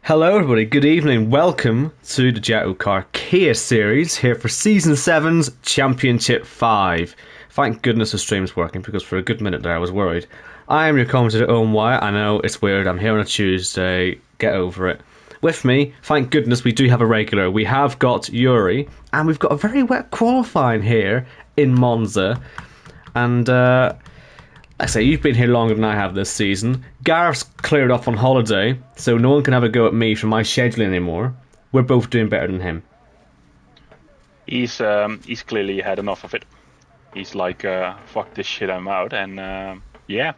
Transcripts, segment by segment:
Hello everybody, good evening, welcome to the JACKOCAR Kia series here for Season 7's Championship 5. Thank goodness the stream's working because for a good minute there I was worried. I am your commentator Owen Wyatt. I know it's weird, I'm here on a Tuesday, get over it. With me, thank goodness we do have a regular. We have got Yuri and we've got a very wet qualifying here in Monza. And I say, you've been here longer than I have this season. Gareth's cleared off on holiday, so no one can have a go at me for my scheduling anymore. We're both doing better than him. He's clearly had enough of it. He's like, fuck this shit, I'm out. And yeah,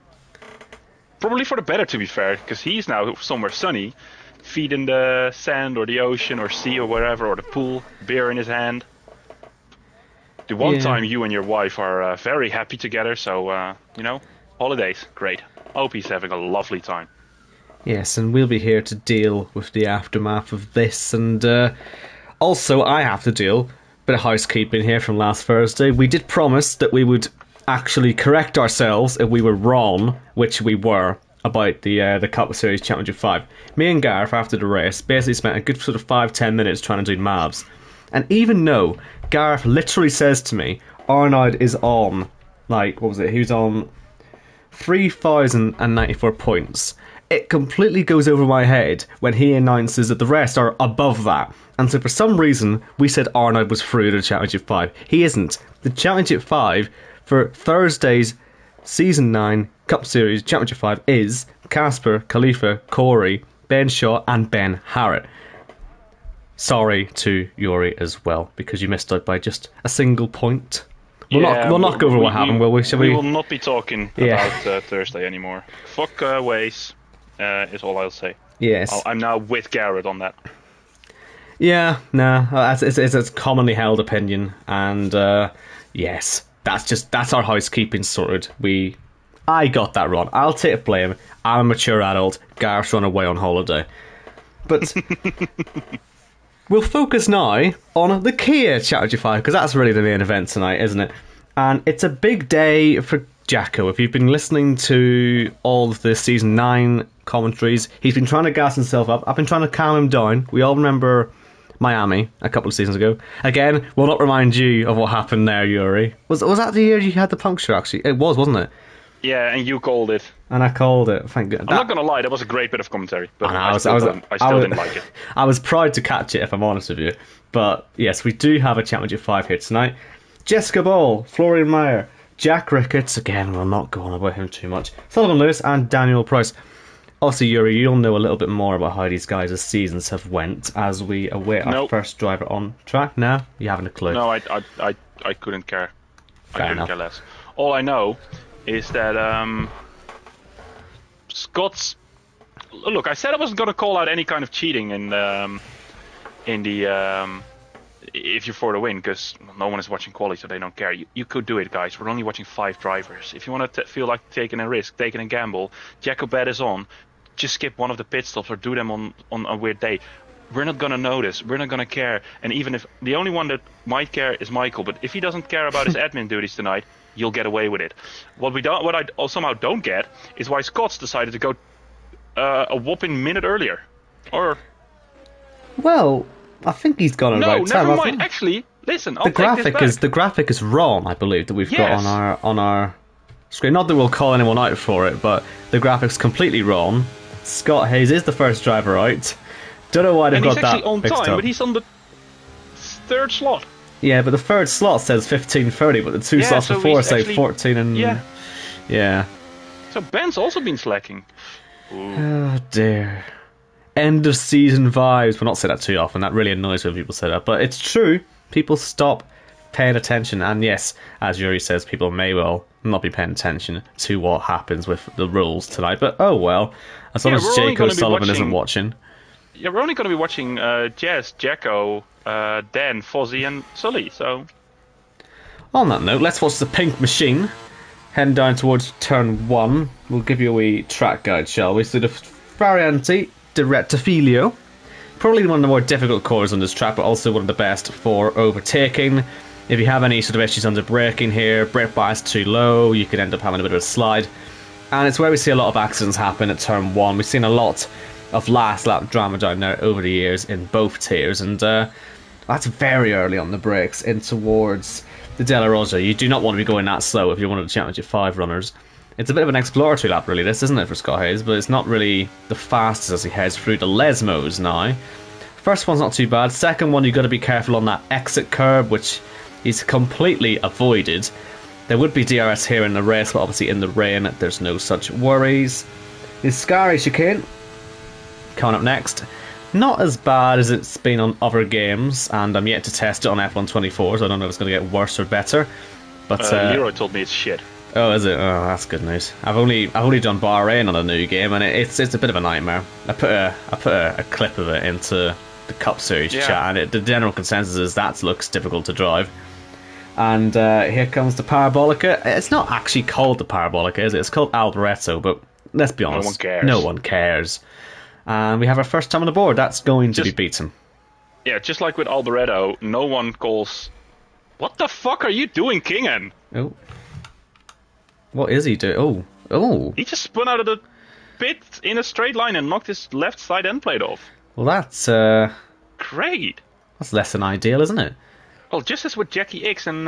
probably for the better, to be fair, because he's now somewhere sunny, feet in the sand or the ocean or sea or wherever, or the pool, beer in his hand. The one time you and your wife are very happy together, so, you know, holidays, great. I hope he's having a lovely time. Yes, and we'll be here to deal with the aftermath of this, and also I have to deal with a bit of housekeeping here from last Thursday. We did promise that we would actually correct ourselves if we were wrong, which we were, about the Cup Series Championship 5. Me and Gareth, after the race, basically spent a good sort of 5-10 minutes trying to do maths. And even though Gareth literally says to me, Arnaud is on, like, what was it, he was on 3,094 points. It completely goes over my head when he announces that the rest are above that. And so for some reason, we said Arnaud was through to the Championship 5. He isn't. The Championship 5 for Thursday's Season 9 Cup Series Championship 5 is Casper, Khalifa, Corey, Ben Shaw and Ben Harrett. Sorry to Yuri as well, because you missed out by just a single point. We'll not go over what happened, will we? We will not be talking about Thursday anymore. Fuck Waze, is all I'll say. Yes. I'm now with Garrett on that. Yeah, no, it's a commonly held opinion, and yes, that's our housekeeping sorted. I got that wrong. I'll take blame. I'm a mature adult. Gareth's run away on holiday. But we'll focus now on the Kia Championship 5, because that's really the main event tonight, isn't it? And it's a big day for Jacko. If you've been listening to all of the Season 9 commentaries, he's been trying to gas himself up. I've been trying to calm him down. We all remember Miami a couple of seasons ago. Again, we'll not remind you of what happened there, Yuri. Was that the year you had the puncture, actually? It was, wasn't it? Yeah, and you called it. And I called it, thank goodness. I'm not going to lie, that was a great bit of commentary, but I still didn't like it. I was proud to catch it, if I'm honest with you. But yes, we do have a Championship 5 here tonight. Jessica Ball, Florian Mayer, Jack Ricketts, again, we'll not go on about him too much, Sullivan Lewis and Daniel Price. Obviously, Yuri, you'll know a little bit more about how these guys' seasons have went as we await our first driver on track. No? You haven't a clue? No, I couldn't care. Fair I couldn't enough. care less. All I know is that Scott's... Look, I said I wasn't going to call out any kind of cheating in the if you're for the win, because no one is watching quali, so they don't care. You could do it, guys. We're only watching 5 drivers. If you want to feel like taking a risk, taking a gamble, Jacko bet is on. Just skip one of the pit stops or do them on a weird day. We're not going to notice. We're not going to care. And even if the only one that might care is Michael, but if he doesn't care about his admin duties tonight, you'll get away with it. What I somehow don't get is why Scott's decided to go a whopping minute earlier. Or well, I think he's gone no, right time. never mind. Actually, listen. The graphic is wrong, I believe, that we've got on our screen. Not that we'll call anyone out for it, but the graphic's completely wrong. Scott Hayes is the first driver out. Don't know why they've got that. And he's actually on time, but he's on the 3rd slot. Yeah, but the 3rd slot says 15:30, but the 2 slots before say 14 and... Yeah. So Ben's also been slacking. Ooh. Oh, dear. End of season vibes. We'll not say that too often. That really annoys when people say that. But it's true. People stop paying attention. And yes, as Yuri says, people may well not be paying attention to what happens with the rules tonight. But oh well. As long as Jaco Sullivan isn't watching. Yeah, we're only going to be watching Jess, Jacko, Dan, Fozzie and Sully. So on that note, let's watch the pink machine. Heading down towards turn 1. We'll give you a wee track guide, shall we? So the Variante di Rettifilo. Probably one of the more difficult corners on this track, but also one of the best for overtaking. If you have any sort of issues under braking here, brake bias too low, you could end up having a bit of a slide. And it's where we see a lot of accidents happen at turn 1. We've seen a lot of last lap drama down there over the years in both tiers, and that's very early on the brakes in towards the Della Rosa. You do not want to be going that slow if you're one of the Championship 5 runners. It's a bit of an exploratory lap, really, this, isn't it, for Scott Hayes? But it's not really the fastest as he heads through the Lesmos now. First one's not too bad. Second one, you've got to be careful on that exit curb, which he's completely avoided. There would be DRS here in the race, but obviously in the rain, there's no such worries. The Scary chicane coming up next. Not as bad as it's been on other games, and I'm yet to test it on F124, so I don't know if it's going to get worse or better. But Leroy told me it's shit. Oh, is it? Oh, that's good news. I've only done Bahrain on a new game, and it's a bit of a nightmare. I put a clip of it into the Cup Series chat, and the general consensus is that looks difficult to drive. And here comes the Parabolica. It's not actually called the Parabolica, is it? It's called Alboreto, but let's be honest, no one cares. No one cares. And we have our first time on the board. That's going to be beaten. Yeah, just like with Alboreto, no one calls. What the fuck are you doing, Kingen? Oh. What is he doing? Oh. He just spun out of the pit in a straight line and knocked his left side end plate off. Well, that's great. That's less than ideal, isn't it? Well, just as with Jackie X and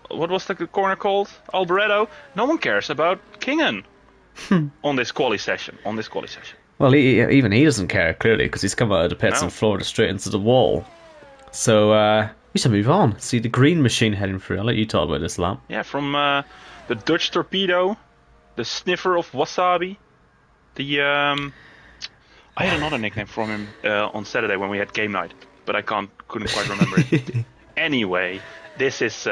what was the corner called? Alboreto. No one cares about Kingen on this quali session. Well, even he doesn't care, clearly, because he's come out of the pits and floored it straight into the wall. So, we should move on. See the green machine heading through. I'll let you talk about this lap. Yeah, from the Dutch Torpedo, the Sniffer of Wasabi, the... I had another nickname from him on Saturday when we had game night, but I couldn't quite remember it. Anyway, this is...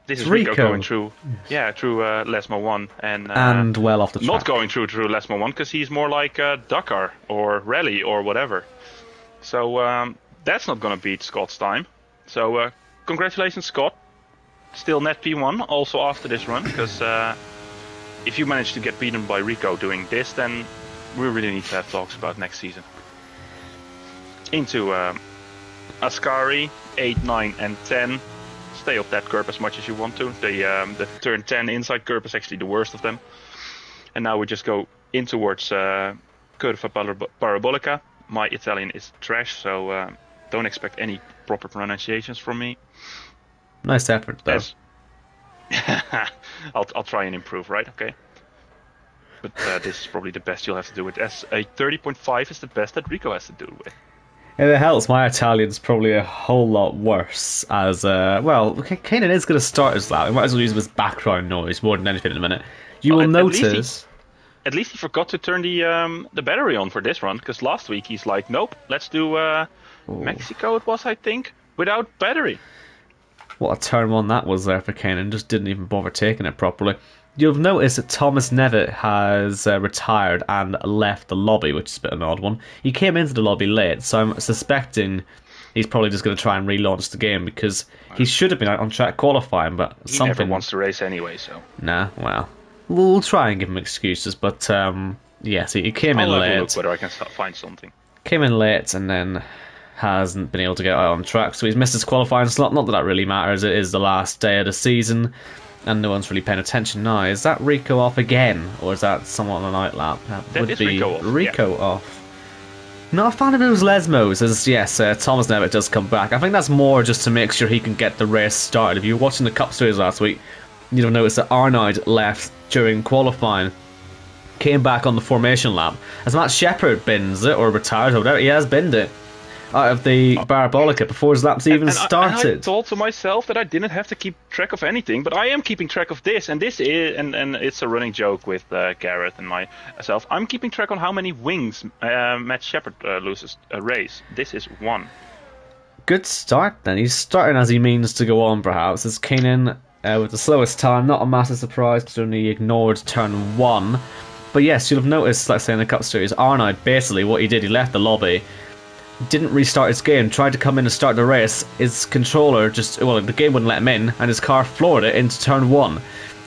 this is Rico going through, through Lesmo 1 and well off the track. Not going through Lesmo 1 because he's more like Dakar or Rally or whatever. So that's not going to beat Scott's time. So congratulations, Scott. Still net P1 also after this run, because if you manage to get beaten by Rico doing this, then we really need to have talks about next season. Into Ascari 8, 9 and 10. Stay up that curb as much as you want to. The turn 10 inside curb is actually the worst of them. And now we just go in towards Curva Parabolica. My Italian is trash, so don't expect any proper pronunciations from me. Nice effort, though. I'll try and improve, right? Okay. But this is probably the best you'll have to do with. As a 30.5 is the best that Rico has to do with. If it helps, my Italian's probably a whole lot worse. As Kanan is going to start his lap. We might as well use him as background noise more than anything in a minute. You will notice. At least he forgot to turn the battery on for this run, because last week he's like, nope, let's do Mexico. It was, I think, without battery. What a turn one that was there for Kanan. Just didn't even bother taking it properly. You'll notice that Thomas Nevitt has retired and left the lobby, which is a bit of an odd one. He came into the lobby late, so I'm suspecting he's probably just going to try and relaunch the game, because he should have been out on track qualifying, but he never wants to race anyway, so... Nah, well, we'll try and give him excuses, but yes, he came in late. I'll look whether I can find something. Came in late and then hasn't been able to get out on track, so he's missed his qualifying slot. Not that that really matters, it is the last day of the season. And no one's really paying attention now. Is that Rico off again? Or is that someone on an outlap? That would be Rico off. Not a fan of those Lesmos, as yes, Thomas Nevitt does come back. I think that's more just to make sure he can get the race started. If you were watching the Cup Series last week, you'd have noticed that Arnold left during qualifying, came back on the formation lap. As Matt Shepard bins it, or retires, or whatever, he has binned it out of the Parabolica before his laps even started. I thought to myself that I didn't have to keep track of anything, but I am keeping track of this, and this is, and it's a running joke with Garrett and myself. I'm keeping track on how many wings Matt Shepard loses a race. This is 1. Good start then. He's starting as he means to go on, perhaps. As Keenan with the slowest time, not a massive surprise considering he ignored turn 1. But yes, you'll have noticed, let's say in the Cup Series, Arnold basically what he did, he left the lobby, didn't restart his game, tried to come in and start the race. His controller the game wouldn't let him in, and his car floored it into turn 1.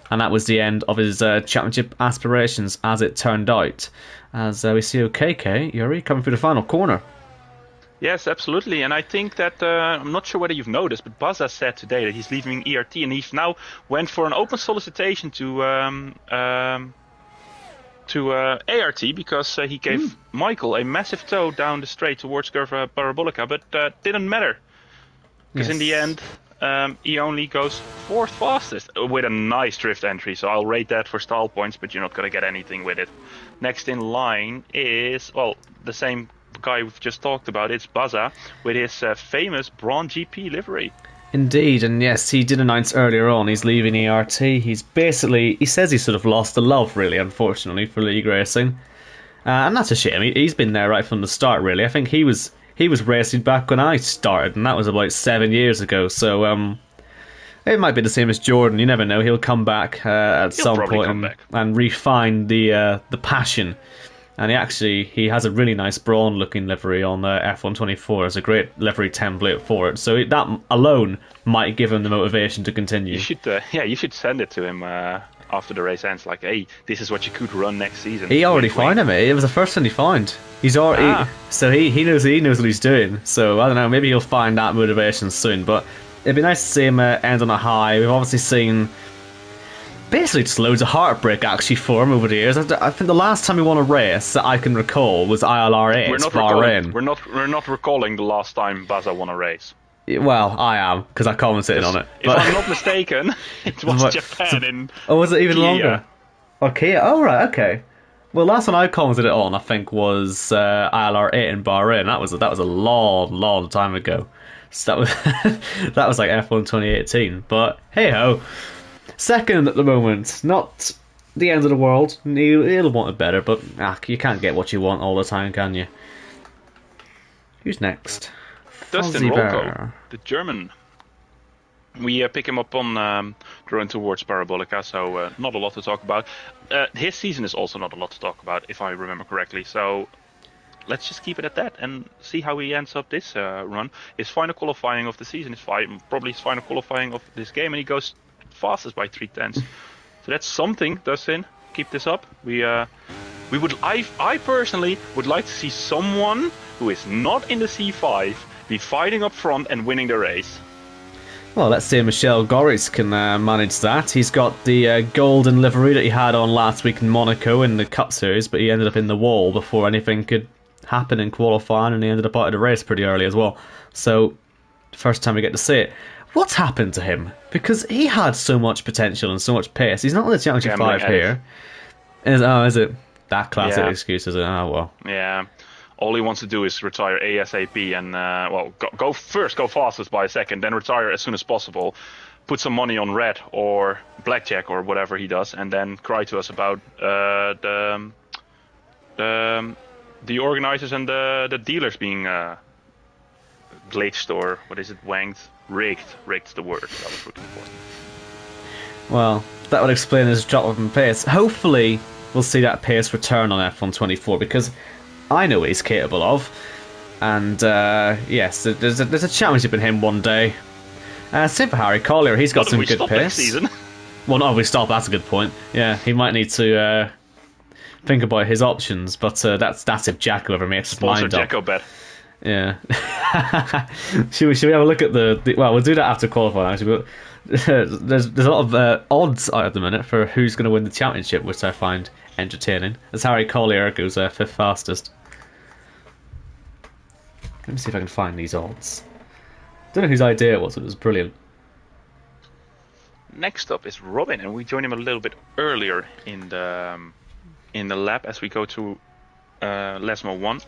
And that was the end of his championship aspirations, as it turned out. As we see OKK, Yuri coming through the final corner. Yes, absolutely. And I think that, I'm not sure whether you've noticed, but Baza said today that he's leaving ERT, and he's now went for an open solicitation to to ART because he gave Michael a massive tow down the straight towards Curva Parabolica, but didn't matter. Because in the end, he only goes fourth fastest with a nice drift entry, so I'll rate that for style points, but you're not going to get anything with it. Next in line is, well, the same guy we've just talked about. It's Baza with his famous Braun GP livery. Indeed, and yes, he did announce earlier on he's leaving ART. He says he sort of lost the love, really, unfortunately, for league racing. And that's a shame. He's been there right from the start, really. I think he was racing back when I started, and that was about 7 years ago. So it might be the same as Jordan. You never know. He'll come back at some point and refine the passion. And he has a really nice Braun looking livery on F124. It's a great livery template for it. So that alone might give him the motivation to continue. You should send it to him after the race ends. Like, hey, this is what you could run next season. He already found him. It was the first thing he found. He's already so he knows what he's doing. So I don't know. Maybe he'll find that motivation soon. But it'd be nice to see him end on a high. We've obviously seen basically just loads of heartbreak actually for him over the years. I think the last time he won a race that I can recall was ILR8. We're not recalling the last time Baza won a race. Well, I am, because I commented on it. If I'm not mistaken, it was Japan Oh, was it even Kia. longer? Okay. Oh, right. Okay. Well, last one I commented it on, I think, was ILR8 in Bahrain. That was a long, long time ago. So that was like F1 2018. But hey ho. Second at the moment, not the end of the world. He'll want it better, but you can't get what you want all the time, can you? Who's next? Dustin Rolko, the German. We pick him up on the run towards Parabolica, so not a lot to talk about. His season is also not a lot to talk about, if I remember correctly. So let's just keep it at that and see how he ends up this run. His final qualifying of the season is probably his final qualifying of this game, and he goes fastest by 3/10. So that's something, Dustin. Keep this up. I personally would like to see someone who is not in the C5 be fighting up front and winning the race. Well, let's see if Michel Goris can manage that. He's got the golden livery that he had on last week in Monaco in the Cup Series, but he ended up in the wall before anything could happen in qualifying, and he ended up out of the race pretty early as well. So, first time we get to see it. What's happened to him? Because he had so much potential and so much pace. He's not in the Championship 5 here. Is it? That classic excuse, is it? Oh, well. Yeah. All he wants to do is retire ASAP and, go fastest by a second, then retire as soon as possible, put some money on red or blackjack or whatever he does, and then cry to us about the organizers and the dealers being glitched, or what is it, wanged? Rigked's the word I was looking for. Well, that would explain his drop in pace. Hopefully we'll see that pace return on F1 24, because I know what he's capable of. And yes, there's a championship in him one day. Same for Harry Collier, he's got some good pace. Next season? Well, not if we stop, that's a good point. Yeah, he might need to think about his options, but that's if Jacko ever makes his mind up. Jacko bet. Yeah. should we have a look at the well, we'll do that after qualifying actually, but there's a lot of odds out at the minute for who's going to win the championship, which I find entertaining, as Harry Collier goes fifth fastest. Let me see if I can find these odds. Don't know whose idea it was brilliant. Next up is Robin, and we join him a little bit earlier in the lap as we go to Lesmo 1.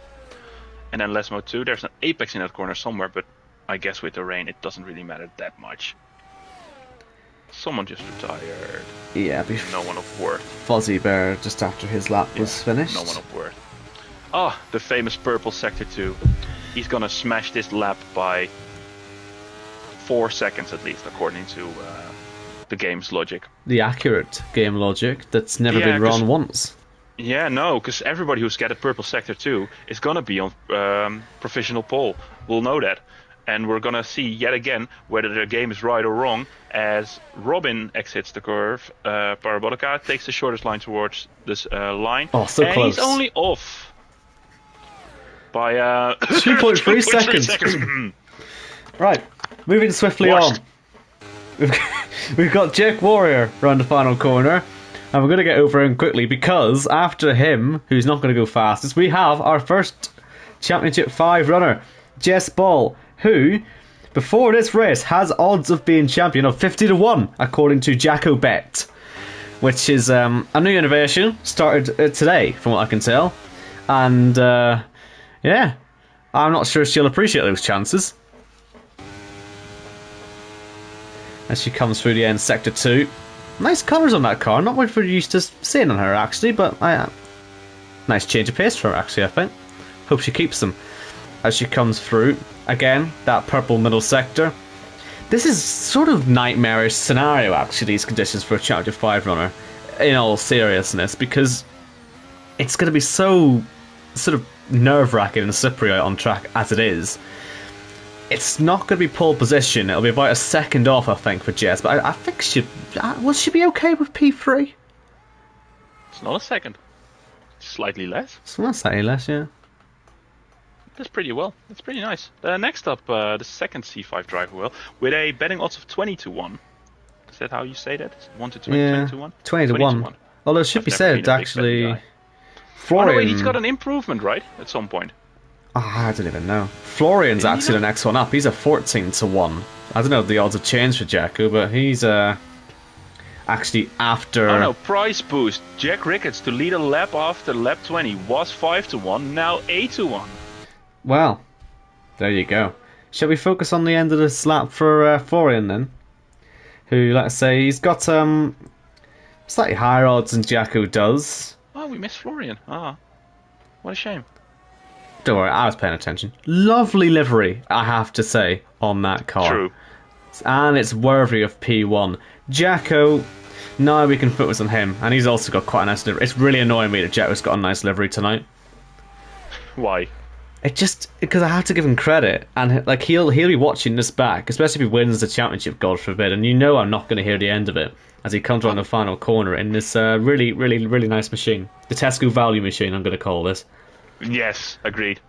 And then Lesmo 2, there's an apex in that corner somewhere, but I guess with the rain it doesn't really matter that much. Someone just retired. Yeah, no one of worth. Fuzzy Bear just after his lap was finished. No one of worth. The famous purple sector 2. He's gonna smash this lap by 4 seconds at least, according to the game's logic. The accurate game logic that's never been run once. Yeah, no, because everybody who's got a purple sector 2 is going to be on professional pole. We'll know that. And we're going to see yet again whether the game is right or wrong as Robin exits the curve. Parabolica takes the shortest line towards this line. Oh, so and close. He's only off by 2.3 seconds. Right, moving swiftly on. We've got Jake Warrior around the final corner. And we're going to get over him quickly because after him, who's not going to go fastest, we have our first Championship 5 runner, Jess Ball, who, before this race, has odds of being champion of 50-1, according to JACKOCAR, which is a new innovation, started today, from what I can tell. And, yeah, I'm not sure she'll appreciate those chances. As she comes through the end, Sector 2. Nice colours on that car, not what we're used to seeing on her actually, but nice change of pace for her actually, I think. Hope she keeps them. As she comes through, again, that purple middle sector. This is sort of nightmarish scenario actually, these conditions for a Championship 5 runner, in all seriousness, because it's going to be so sort of nerve-wracking and slippery out on track as it is. It's not going to be pole position. It'll be about a second off, I think, for Jess. But I think will she be okay with P3? It's not a second. Slightly less. It's not slightly less, yeah. That's pretty well. That's pretty nice. Next up, the second C5 driver will, with a betting odds of 20-1. Is that how you say that? 1 to 20, yeah, 20-1? 20-1. Although it should be said, actually, Florian... Oh, no, wait, he's got an improvement, right? At some point. Oh, I don't even know. Florian's actually the next one up. He's a 14-1. I don't know if the odds have changed for Jacko, but he's actually after... Oh no, price boost. Jack Ricketts to lead a lap after lap 20 was 5-1, now 8-1. Well, there you go. Shall we focus on the end of this lap for Florian then? Who, let's say, he's got slightly higher odds than Jacko does. Oh, we missed Florian. Ah, what a shame. Don't worry, I was paying attention. Lovely livery, I have to say, on that car. True. And it's worthy of P1. Jacko, now we can focus on him. And he's also got quite a nice livery. It's really annoying me that Jacko's got a nice livery tonight. Why? It just... because I have to give him credit. And like he'll be watching this back, especially if he wins the championship, God forbid. And you know I'm not going to hear the end of it as he comes around the final corner in this really, really, really nice machine. The Tesco value machine, I'm going to call this. Yes, agreed.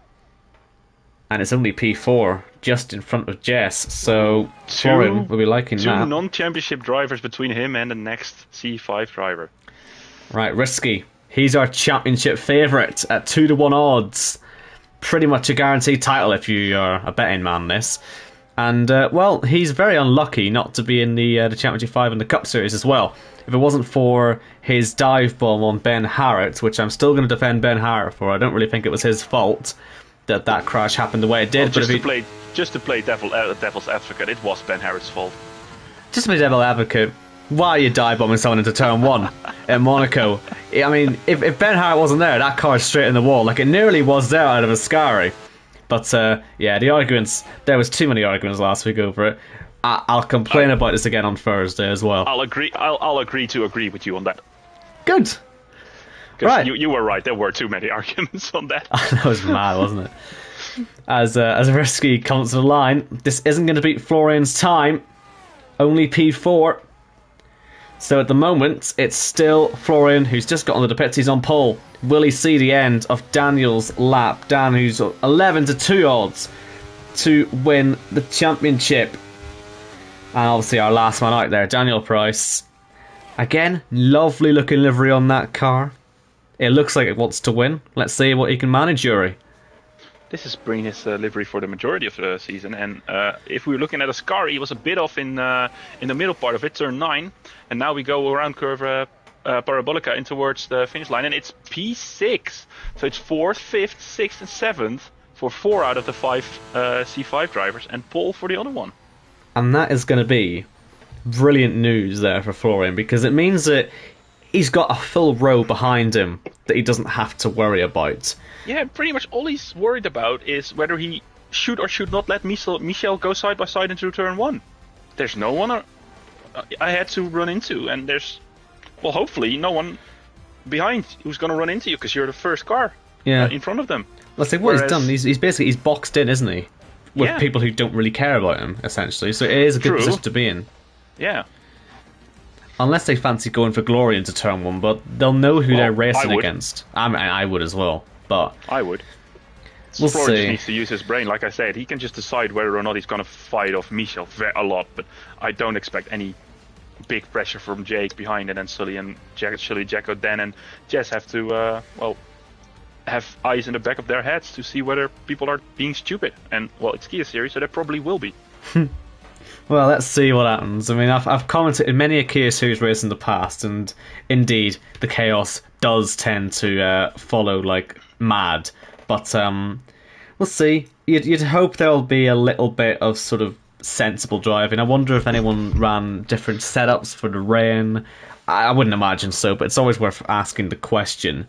And it's only P4, just in front of Jess, so Florian will be liking that. Two non-championship drivers between him and the next C5 driver. Right, Risky. He's our championship favourite at 2-1 odds. Pretty much a guaranteed title if you are a betting man, this. And, well, he's very unlucky not to be in the Championship 5 and the Cup Series as well. If it wasn't for his dive bomb on Ben Harrett, which I'm still going to defend Ben Harrett for, I don't really think it was his fault that crash happened the way it did. Well, but just to play devil's advocate, it was Ben Harrett's fault. Just to be devil's advocate, why are you dive bombing someone into turn 1 at Monaco? I mean, if Ben Harrett wasn't there, that car's straight in the wall. Like, it nearly was there out of Ascari. But, yeah, the arguments... There was too many arguments last week over it. I'll complain about this again on Thursday as well. I'll agree to agree with you on that. Good. Right. You were right. There were too many arguments on that. That was mad, wasn't it? As Risky comes to the line, this isn't going to beat Florian's time. Only P4. So at the moment, it's still Florian who's just got onto the pits. He's on pole. Will he see the end of Daniel's lap? Dan, who's 11-2 odds to win the championship. And obviously our last man out there, Daniel Price. Again, lovely looking livery on that car. It looks like it wants to win. Let's see what he can manage, Yuri. This is Brina's livery for the majority of the season, and if we were looking at Ascari, he was a bit off in the middle part of it, turn 9, and now we go around curve Parabolica in towards the finish line, and it's P6, so it's 4th, 5th, 6th, and 7th for 4 out of the 5 C5 drivers, and pole for the other one. And that is going to be brilliant news there for Florian, because it means that he's got a full row behind him that he doesn't have to worry about. Yeah, pretty much all he's worried about is whether he should or should not let Michel go side by side into turn 1. There's no one I had to run into, and there's, well, hopefully no one behind who's going to run into you because you're the first car in front of them. Let's say what he's done. He's basically boxed in, isn't he? With people who don't really care about him, essentially. So it is a good position to be in. Yeah. Unless they fancy going for glory into turn 1, but they'll know who they're racing against. I would as well. But I would. We'll Florian see. just needs to use his brain. Like I said, he can just decide whether or not he's going to fight off Michel a lot, but I don't expect any big pressure from Jake behind, and then Sully, Jacko, Dan, and Jess have to have eyes in the back of their heads to see whether people are being stupid. And well, it's Kia Series, so they probably will be. Well, let's see what happens. I mean, I've commented in many a Kia Series race in the past, and indeed, the chaos does tend to follow like mad. But we'll see. You'd hope there'll be a little bit of sort of sensible driving. I wonder if anyone ran different setups for the rain. I wouldn't imagine so, but it's always worth asking the question,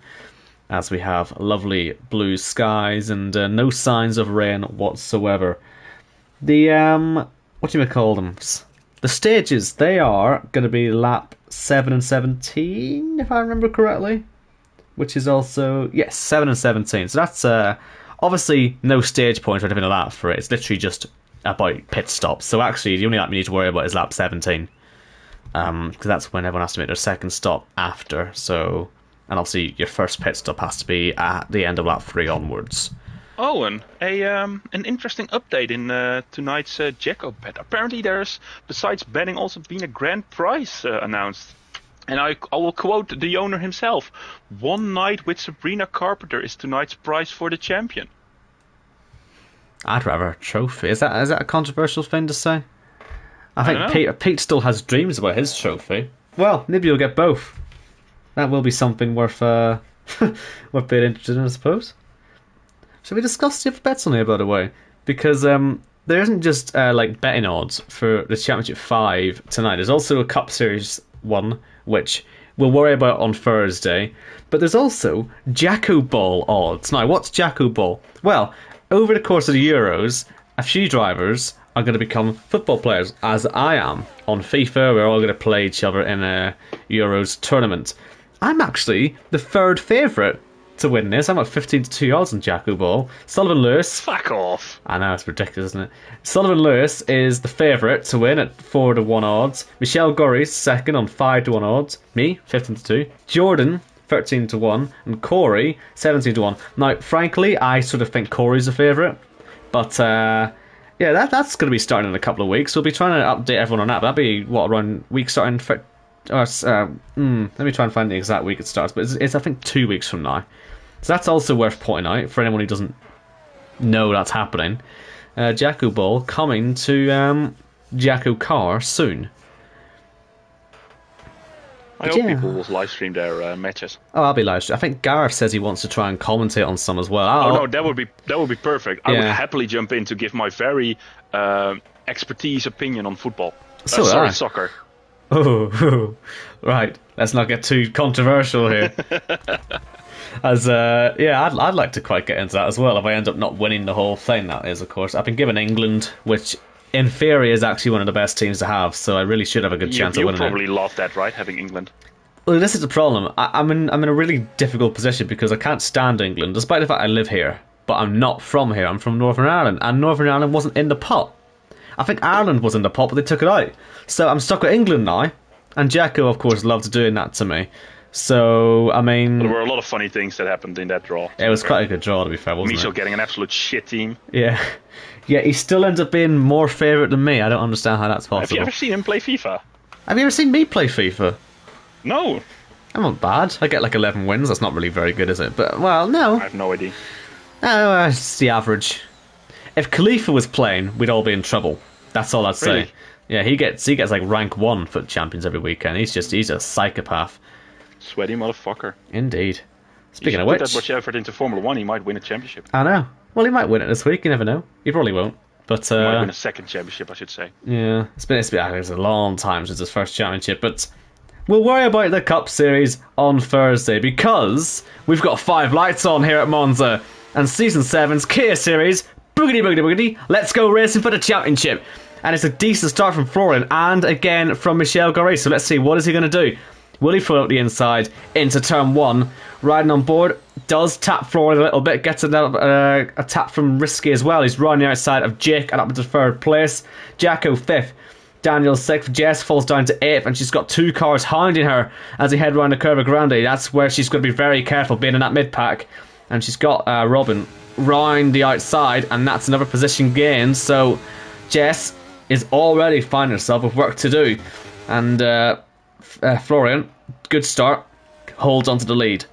as we have lovely blue skies and no signs of rain whatsoever. The what do you call them? The stages, they are going to be lap 7 and 17, if I remember correctly. Which is also, yes, 7 and 17. So that's obviously no stage point or anything like that for it. It's literally just about pit stops. So actually, the only lap you need to worry about is lap 17. Because that's when everyone has to make their second stop after. So, and obviously your first pit stop has to be at the end of lap 3 onwards. Oh, and an interesting update in tonight's Jacko bet. Apparently there's, besides betting, also been a grand prize announced. And I will quote the owner himself. "One night with Sabrina Carpenter is tonight's prize for the champion." I'd rather a trophy. Is that a controversial thing to say? I think Pete still has dreams about his trophy. Well, maybe you'll get both. That will be something worth worth being interested in, I suppose. Should we discuss the other bets on here, by the way? Because there isn't just like betting odds for the Championship 5 tonight. There's also a Cup Series 1, which we'll worry about on Thursday. But there's also Jacko Ball odds. Now, what's Jacko Ball? Well, over the course of the Euros, a few drivers are going to become football players, as I am. On FIFA, we're all going to play each other in a Euros tournament. I'm actually the third favourite to win this. I'm at 15-2 odds on Jacko Ball. Sullivan Lewis. Fuck off. I know, it's ridiculous, isn't it? Sullivan Lewis is the favourite to win at 4-1 odds. Michelle Gorry's second on 5-1 odds. Me, 15-2. Jordan, 13-1. And Corey, 17-1. Now, frankly, I sort of think Corey's the favourite. But, yeah, that's going to be starting in a couple of weeks. We'll be trying to update everyone on that. That'll be, around week starting... let me try and find the exact week it starts. But it's I think 2 weeks from now. So that's also worth pointing out for anyone who doesn't know that's happening. Jacko Ball coming to JACKOCAR soon. I hope people will live stream their matches. Oh, I'll be live stream. I think Gareth says he wants to try and commentate on some as well. Oh no, that would be perfect. Yeah. I would happily jump in to give my very expertise opinion on football. Soccer. Oh, right. Let's not get too controversial here. As I'd like to quite get into that as well. If I end up not winning the whole thing, that is, of course. I've been given England, which in theory is actually one of the best teams to have. So I really should have a good chance of winning. You probably love that, right? Having England. Well, this is the problem. I'm in a really difficult position because I can't stand England, despite the fact I live here. But I'm not from here. I'm from Northern Ireland, and Northern Ireland wasn't in the pot. I think Ireland was in the pot, but they took it out. So I'm stuck with England now. And Jacko, of course, loved doing that to me. So, I mean... There were a lot of funny things that happened in that draw. It was quite a good draw, to be fair, wasn't it? Michel getting an absolute shit team. Yeah. Yeah, he still ends up being more favourite than me. I don't understand how that's possible. Have you ever seen him play FIFA? Have you ever seen me play FIFA? No. I'm not bad. I get like 11 wins. That's not really very good, is it? But, well, no. I have no idea. No, it's the average. If Khalifa was playing, we'd all be in trouble. That's all I'd say. Really? Yeah, he gets like rank 1 for champions every weekend. He's a psychopath. Sweaty motherfucker. Indeed. Speaking of which, put that much effort into Formula 1, he might win a championship. I know. Well, he might win it this week. You never know. He probably won't. But he might win a second championship, I should say. Yeah, it's a long time since his first championship. But we'll worry about the Cup Series on Thursday because we've got 5 lights on here at Monza and Season 7's Kia Series. Boogity boogity boogity. Let's go racing for the championship. And it's a decent start from Florian and again from Michel Gorry. So let's see, what is he going to do? Will he throw out the inside into turn 1? Riding on board, does tap Florian a little bit, gets a tap from Risky as well. He's riding the outside of Jake and up into 3rd place. Jacko 5th, Daniel 6th, Jess falls down to 8th, and she's got 2 cars hounding her as they head around the Curva Grande. That's where she's going to be very careful being in that mid-pack. And she's got Robin round the outside, and that's another position gain. So Jess is already finding herself with work to do. And Florian, good start, holds onto the lead.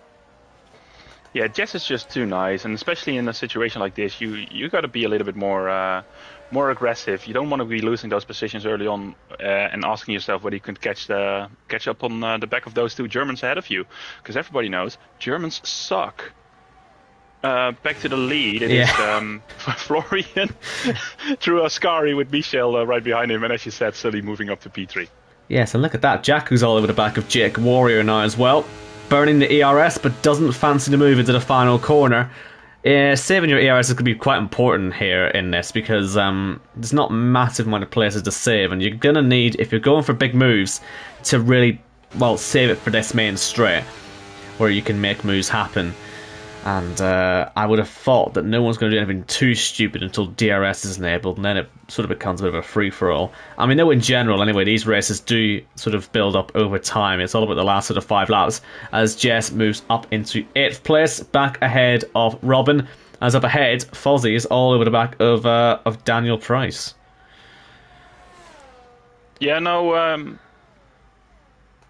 Yeah, Jess is just too nice, and especially in a situation like this, you got to be a little bit more aggressive. You don't want to be losing those positions early on and asking yourself whether you can catch up on the back of those two Germans ahead of you, because everybody knows Germans suck. Back to the lead. It is Florian through Ascari with Michel right behind him, and as you said, Sully moving up to P3. Yes, and look at that. Jacko's all over the back of Jake Warrior now as well. Burning the ERS, but doesn't fancy the move into the final corner. Saving your ERS is going to be quite important here in this, because there's not a massive amount of places to save, and you're going to need, if you're going for big moves, to really, well, save it for this main straight, where you can make moves happen. And I would have thought that no one's going to do anything too stupid until DRS is enabled, and then it sort of becomes a bit of a free-for-all. I mean, no, in general, anyway, these races do sort of build up over time. It's all about the last sort of 5 laps, as Jess moves up into 8th place, back ahead of Robin. As up ahead, Fozzie is all over the back of Daniel Price. Yeah, no,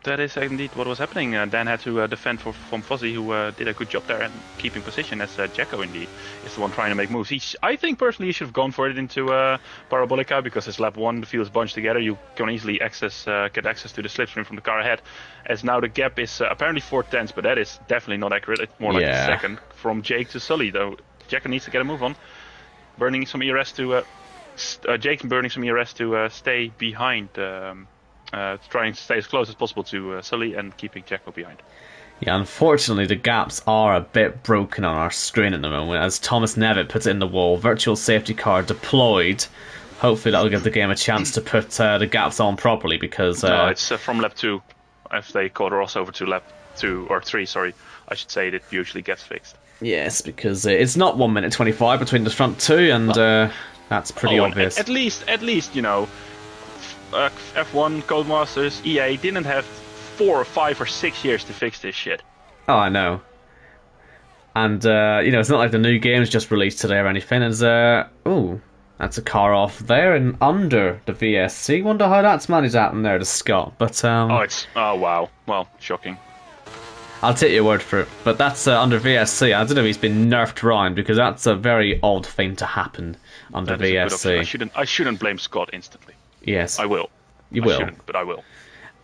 that is indeed what was happening. Dan had to defend from Fozzie, who did a good job there and keeping position, as Jacko indeed is the one trying to make moves. I think personally he should have gone for it into Parabolica, because it's lap 1, the field is bunched together. You can easily get access to the slipstream from the car ahead, as now the gap is apparently 4 tenths, but that is definitely not accurate. It's more like a second from Jake to Sully, though. Jacko needs to get a move on. Burning some ERS to Jake burning some ERS to stay behind. Trying to stay as close as possible to Sully and keeping Jacko behind. Yeah, unfortunately the gaps are a bit broken on our screen at the moment, as Thomas Nevitt puts it in the wall. Virtual safety car deployed. Hopefully that'll give the game a chance to put the gaps on properly, because... no, it's from lap 2. If they cross over to lap 2, or 3, sorry, I should say, it usually gets fixed. Yes, because it's not 1 minute 25 between the front two, and that's pretty obvious. At least, you know, F1, Codemasters, EA didn't have 4 or 5 or 6 years to fix this shit. Oh, I know. And, it's not like the new game's just released today or anything. It's, ooh, that's a car off there and under the VSC. Wonder how that's managed to happen there to Scott. But, oh, wow. Well, shocking. I'll take your word for it. But that's under VSC. I don't know if he's been nerfed around, because that's a very odd thing to happen under VSC. I shouldn't blame Scott instantly. Yes. I will. You will. I shouldn't, but I will.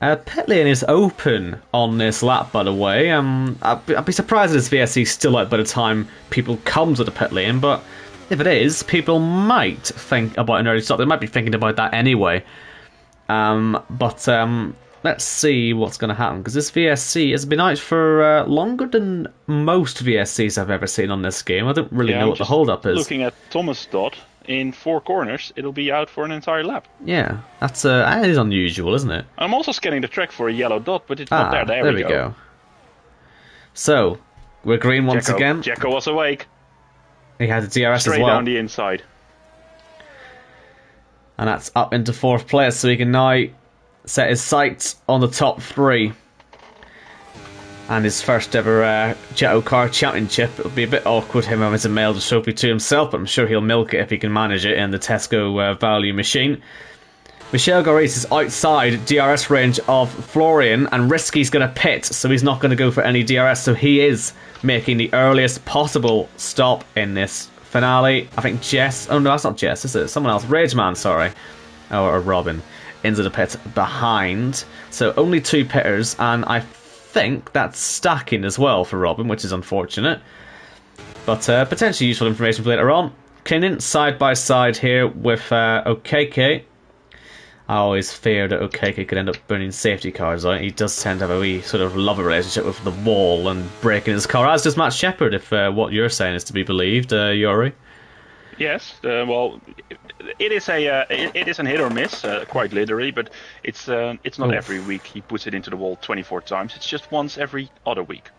Pit lane is open on this lap, by the way. I'd be surprised if this VSC is still out by the time people come to the pit lane, but if it is, people might think about an early stop. They might be thinking about that anyway. But let's see what's going to happen, because this VSC has been out for longer than most VSCs I've ever seen on this game. I don't really know what the hold-up is. Looking at Thomas' dot, in 4 corners, it'll be out for an entire lap. Yeah, that is unusual, isn't it? I'm also scanning the track for a yellow dot, but it's not there. There we go. So, we're green once again. Jacko was awake. He had the DRS as well. Straight down the inside. And that's up into 4th place, so he can now set his sights on the top 3. And his first ever JACKOCAR championship. It'll be a bit awkward him having to mail the trophy to himself, but I'm sure he'll milk it if he can manage it in the Tesco value machine. Michel Garis is outside DRS range of Florian, and Risky's going to pit, so he's not going to go for any DRS, so he is making the earliest possible stop in this finale. I think Jess... Oh no, that's not Jess, is it? Someone else. Rageman, sorry. Or Robin. Into the pit behind. So only 2 pitters, and I think that's stacking as well for Robin, which is unfortunate, but potentially useful information for later on. Kinnan side by side here with OKK. I always feared that OKK could end up burning safety cars out. He does tend to have a wee sort of love relationship with the wall and breaking his car, as does Matt Shepard, if what you're saying is to be believed, Yori. Yes, well, it is an hit or miss, quite literally, but it's not every week he puts it into the wall 24 times. It's just once every other week.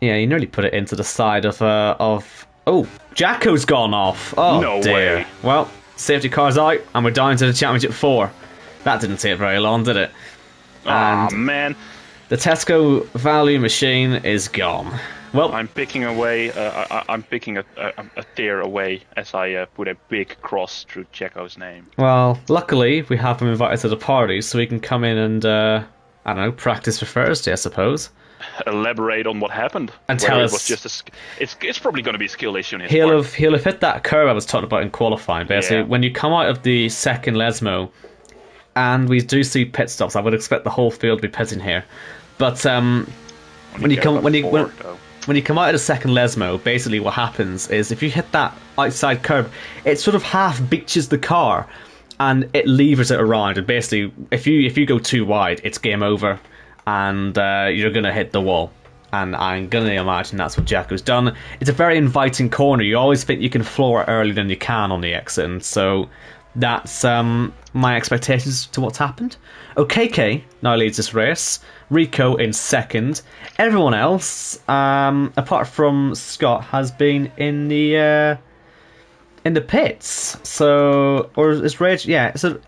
Yeah, he nearly put it into the side of oh, Jacko's gone off. Oh, no dear. way. Well, safety car's out, and we're down to the Championship 4. That didn't take very long, did it? Oh, man. The Tesco value machine is gone. Well, I'm picking away. I'm picking a tier away as I put a big cross through Jacko's name. well, luckily we have him invited to the party, so we can come in and I don't know, practice for Thursday, I suppose. Elaborate on what happened. And Whether tell it us. was just it's probably going to be a skill issue in his He'll part. have hit that curve I was talking about in qualifying. Basically, Yeah. when you come out of the second Lesmo, and we do see pit stops, I would expect the whole field to be pitting here. But when you come when you come out of the second Lesmo, basically what happens is if you hit that outside curb, it sort of half beaches the car, and it levers it around. And basically, if you go too wide, it's game over, and you're gonna hit the wall. And I'm gonna imagine that's what Jacko's done. It's a very inviting corner. You always think you can floor it earlier than you can on the exit, and so that's my expectations to what's happened. OKK now leads this race. Rico in second. Everyone else, apart from Scott, has been in the pits. So, or is Rage? Yeah. So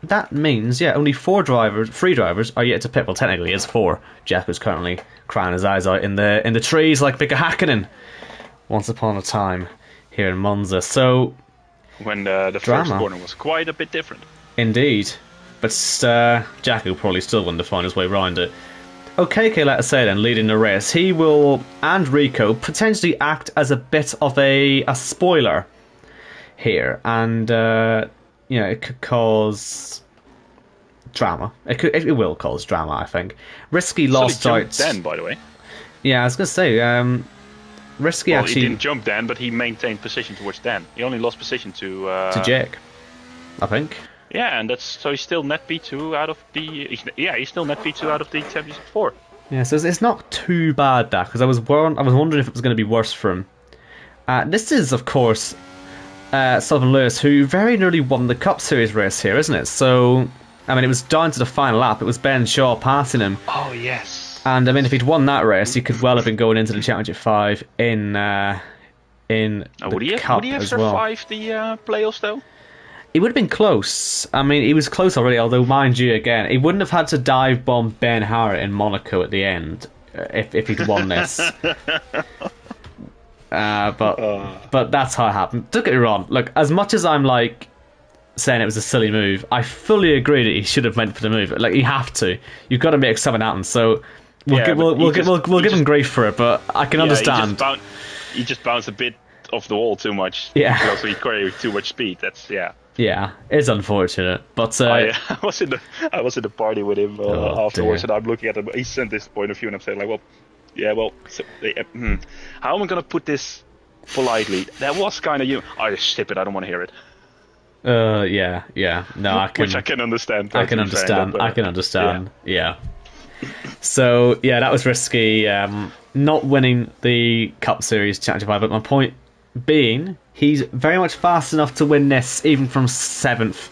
that means only three drivers are yet to pit. Well, technically, it's four. Jacko's currently crying his eyes out in the trees like Mika Hakkinen. Once upon a time here in Monza. So when the first corner was quite a bit different. Indeed. But Jacko probably still wouldn't have found his way around it. OKK, let us say then, leading the race. He will, and Rico, potentially act as a bit of a spoiler here. And, it could cause drama. It will cause drama, I think. Risky lost out. Then, by the way. Yeah, I was going to say, Risky actually... he didn't jump Dan, but he maintained position towards Dan. He only lost position to Jake, I think. Yeah, and so he's still net P2 out of the... he's still net P2 out of the Championship 4. Yeah, so it's not too bad, that, because I was wondering if it was going to be worse for him. This is, of course, Sullivan Lewis, who very nearly won the Cup Series race here, isn't it? So, I mean, it was down to the final lap. It was Ben Shaw passing him. Oh, yes. And, I mean, if he'd won that race, he could well have been going into the Championship 5 in the Cup would he have survived the playoffs, though? He would have been close. I mean, he was close already, although, mind you, again, he wouldn't have had to dive bomb Ben Harrett in Monaco at the end if he'd won this. But that's how it happened. Don't get me wrong. Look, as much as I'm like saying it was a silly move, I fully agree that he should have went for the move. Like, you have to. You've got to make something happen. So we'll give him grief for it, but I can understand. He just bounced a bit off the wall too much. Yeah. Also, he carried too much speed. That's Yeah, it's unfortunate, but I was in the party with him afterwards, and I'm looking at him. He sent this point of view, and I'm saying like, how am I gonna put this politely? That was kind of you. I skip it. I don't want to hear it. Yeah. No, I can. Which I can understand. I can understand. I can understand. Yeah. So that was risky. Not winning the Cup Series Championship 5, but my point being, he's very much fast enough to win this, even from 7th.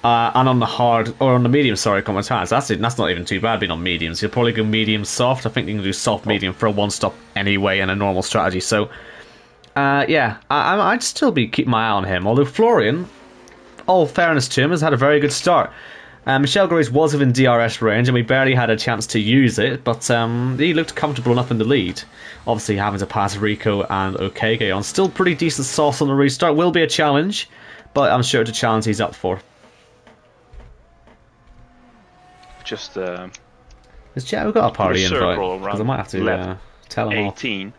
And on the hard, or on the medium, common tires. That's not even too bad being on mediums. He'll probably go medium soft. I think you can do soft medium for a one stop anyway in a normal strategy. So, I'd still be keeping my eye on him. Although Florian, all fairness to him, has had a very good start. Michel Grace was within DRS range, and we barely had a chance to use it, but he looked comfortable enough in the lead. Obviously, having to pass Rico and OKK on. Still pretty decent sauce on the restart. Will be a challenge, but I'm sure it's a challenge he's up for. Just Has Jacko got a party invite? Because I might have to tell him 18. Off.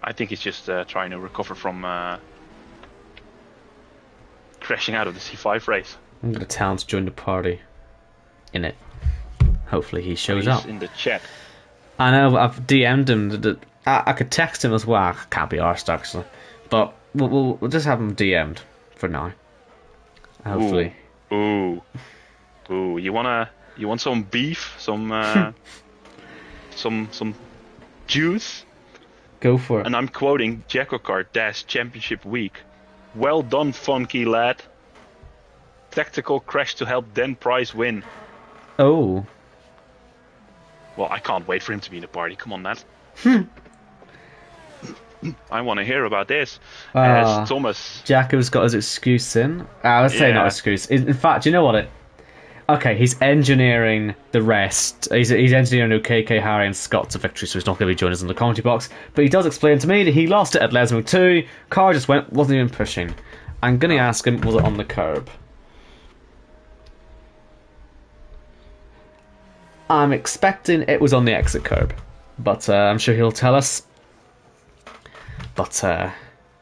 I think he's just trying to recover from crashing out of the C5 race. I'm going to tell him to join the party. In it. Hopefully he shows He's up. in the chat. I know, I've DM'd him. I could text him as well. Can't be arsed, actually. But we'll just have him DM'd for now. Hopefully. Ooh. You want some beef? Some some juice? Go for it. And I'm quoting JACKOCAR Championship Week. Well done, funky lad. Tactical crash to help Dan Price win. Oh. Well, I can't wait for him to be in the party. Come on, Nat. I want to hear about this. As Thomas. Jacko's got his excuse in. I would say not excuse. In fact, you know what? Okay, he's engineering the rest. He's engineering OKK, Harry, and Scott to victory, so he's not going to be joining us in the commentary box. But he does explain to me that he lost it at Lesmo 2. Car just wasn't even pushing. I'm going to ask him, was it on the curb? I'm expecting it was on the exit curb, but I'm sure he'll tell us. But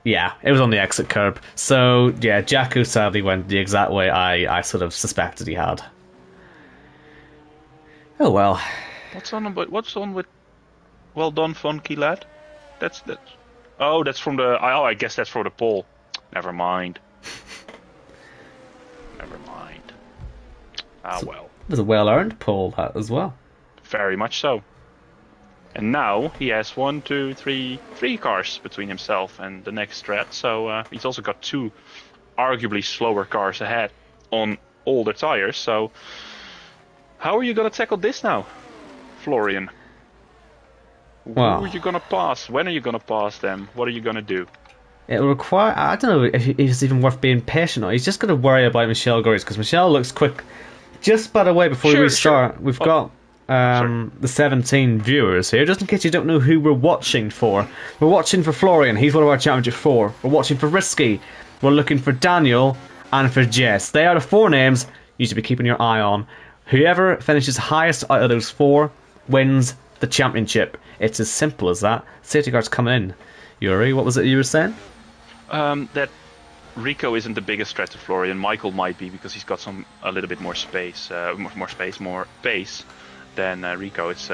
yeah, it was on the exit curb. So yeah, Jacko sadly went the exact way I sort of suspected he had. Oh well. What's on with well done, funky lad? That's oh, that's from the I guess that's for the poll. Never mind. Never mind. Ah well. It was a well-earned pull, that as well. Very much so. And now he has 3 cars between himself and the next strat. So he's also got 2 arguably slower cars ahead on older tires. So how are you going to tackle this now, Florian? Well, who are you going to pass? When are you going to pass them? What are you going to do? It'll require... I don't know if it's even worth being patient or he's just going to worry about Michelle Goris, because Michelle looks quick. Just by the way, before we restart, we've got the 17 viewers here. Just in case you don't know who we're watching for. We're watching for Florian. He's one of our Championship 4. We're watching for Risky. We're looking for Daniel and for Jess. They are the 4 names you should be keeping your eye on. Whoever finishes highest out of those 4 wins the championship. It's as simple as that. Safety car's coming in. Yuri, what was it you were saying? That Rico isn't the biggest threat to Florian. Michael might be because he's got a little bit more space, more pace than Rico. It's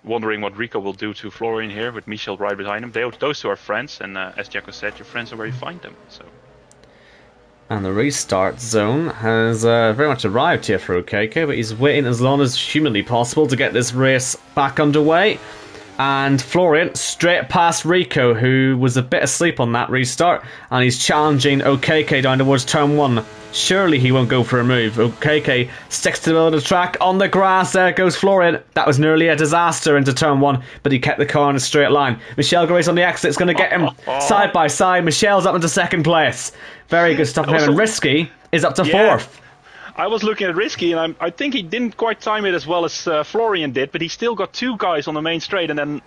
wondering what Rico will do to Florian here with Michel right behind him. Those 2 are friends, and as Jacko said, your friends are where you find them. So. And the restart zone has very much arrived here for OKK, but he's waiting as long as humanly possible to get this race back underway. And Florian straight past Rico, who was a bit asleep on that restart, and he's challenging OKK down towards turn 1. Surely he won't go for a move. OKK sticks to the middle of the track on the grass. There goes Florian. That was nearly a disaster into turn 1, but he kept the car in a straight line. Michelle Grace on the exit is going to get him side by side. Michelle's up into 2nd place. Very good stuff from him. And Risky is up to 4th. I was looking at Risky, and I think he didn't quite time it as well as Florian did, but he still got 2 guys on the main straight, and then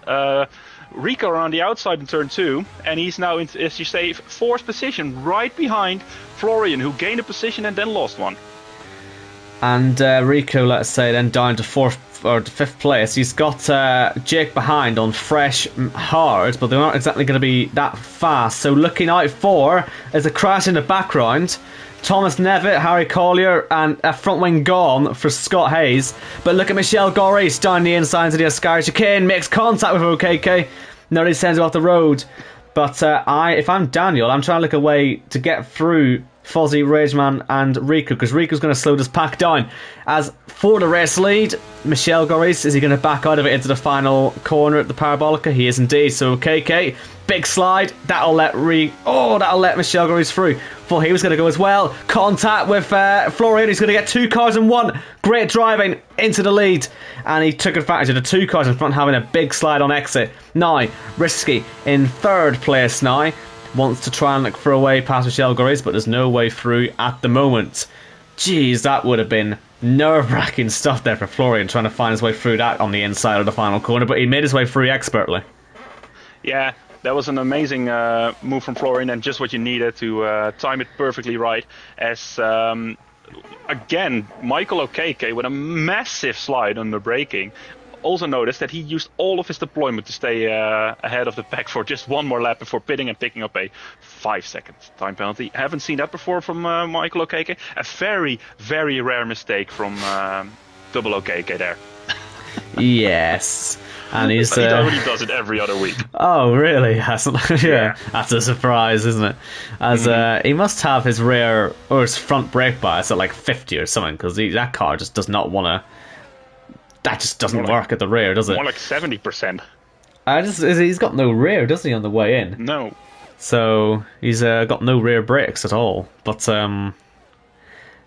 Rico around the outside in turn 2, and he's now, as you say, 4th position, right behind Florian, who gained a position and then lost one. And Rico, let's say, then down to 4th or 5th place. He's got Jake behind on fresh hard, but they're not exactly going to be that fast. So looking out for is a crash in the background. Thomas Nevitt, Harry Collier, and a front wing gone for Scott Hayes. But look at Michelle Goris down the inside into the Ascari chicane, makes contact with OKK. Nearly sends him off the road. But if I'm Daniel, I'm trying to look a way to get through Fozzie, Rageman, and Rico, because Rico's going to slow this pack down. As for the race lead, Michelle Goris, is he going to back out of it into the final corner at the Parabolica? He is indeed. So KK, big slide, that'll let Michelle Goris through. Thought he was going to go as well. Contact with Florian, he's going to get 2 cars in 1. Great driving into the lead, and he took advantage of the 2 cars in front having a big slide on exit. Now, Risky in 3rd place now. Wants to try and look for a way past Michelle Goris, but there's no way through at the moment. Jeez, that would have been nerve-wracking stuff there for Florian, trying to find his way through that on the inside of the final corner, but he made his way through expertly. Yeah, that was an amazing move from Florian, and just what you needed to time it perfectly right. As again, Michael O'Keke with a massive slide on the braking. Also noticed that he used all of his deployment to stay ahead of the pack for just 1 more lap before pitting and picking up a 5-second time penalty. Haven't seen that before from Michael O'Keke. A very, very rare mistake from Double O'Keke there. Yes. And he already does it every other week. Oh, really? Yeah, that's a surprise, isn't it? As he must have his rear or his front brake bias at like 50 or something, because that car just does not want to. That just doesn't work at the rear, does it? More like 70%. He's got no rear, does he, on the way in? No. So he's got no rear brakes at all. But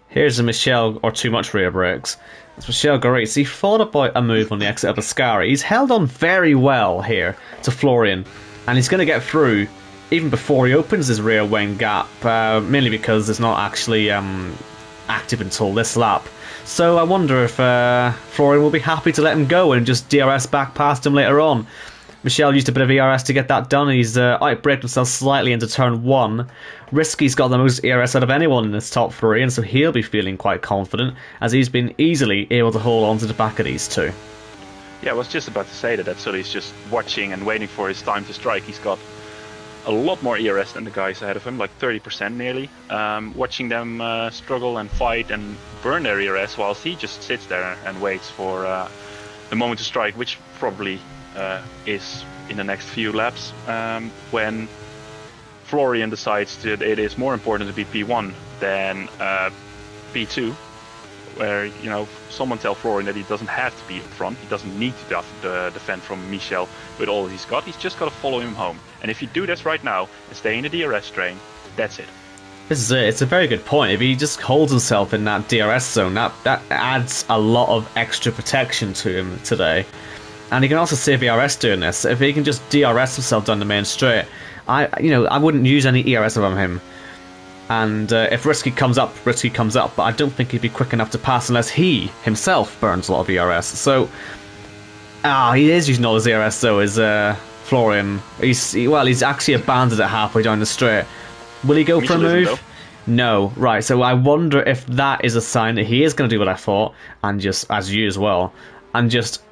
here's a Michelle, or too much rear brakes. It's Michelle Goris. He thought about a move on the exit of Ascari. He's held on very well here to Florian, and he's going to get through even before he opens his rear wing gap, mainly because there's not actually active until this lap. So I wonder if Florian will be happy to let him go and just DRS back past him later on. Michel used a bit of ERS to get that done. He's outbraked himself slightly into turn 1. Risky's got the most ERS out of anyone in this top 3, and so he'll be feeling quite confident as he's been easily able to hold on to the back of these two. Yeah, I was just about to say that Sully's just watching and waiting for his time to strike. He's got a lot more ERS than the guys ahead of him, like 30% nearly. Watching them struggle and fight and burn their ERS whilst he just sits there and waits for the moment to strike, which probably is in the next few laps, when Florian decides that it is more important to be P1 than P2, where, you know, someone tell Florian that he doesn't have to be in front, he doesn't need to defend from Michel with all he's got, he's just got to follow him home. And if you do this right now and stay in the DRS train, that's it. This is it. It's a very good point. If he just holds himself in that DRS zone, that adds a lot of extra protection to him today. And he can also save ERS doing this. If he can just DRS himself down the main straight, I wouldn't use any ERS on him. And if Risky comes up, but I don't think he'd be quick enough to pass unless he himself burns a lot of ERS. So, he is using all his ERS though, is Florian. He's actually abandoned it halfway down the straight. Will he go for a move? No. Right, so I wonder if that is a sign that he is going to do what I thought, and just, as you as well, and just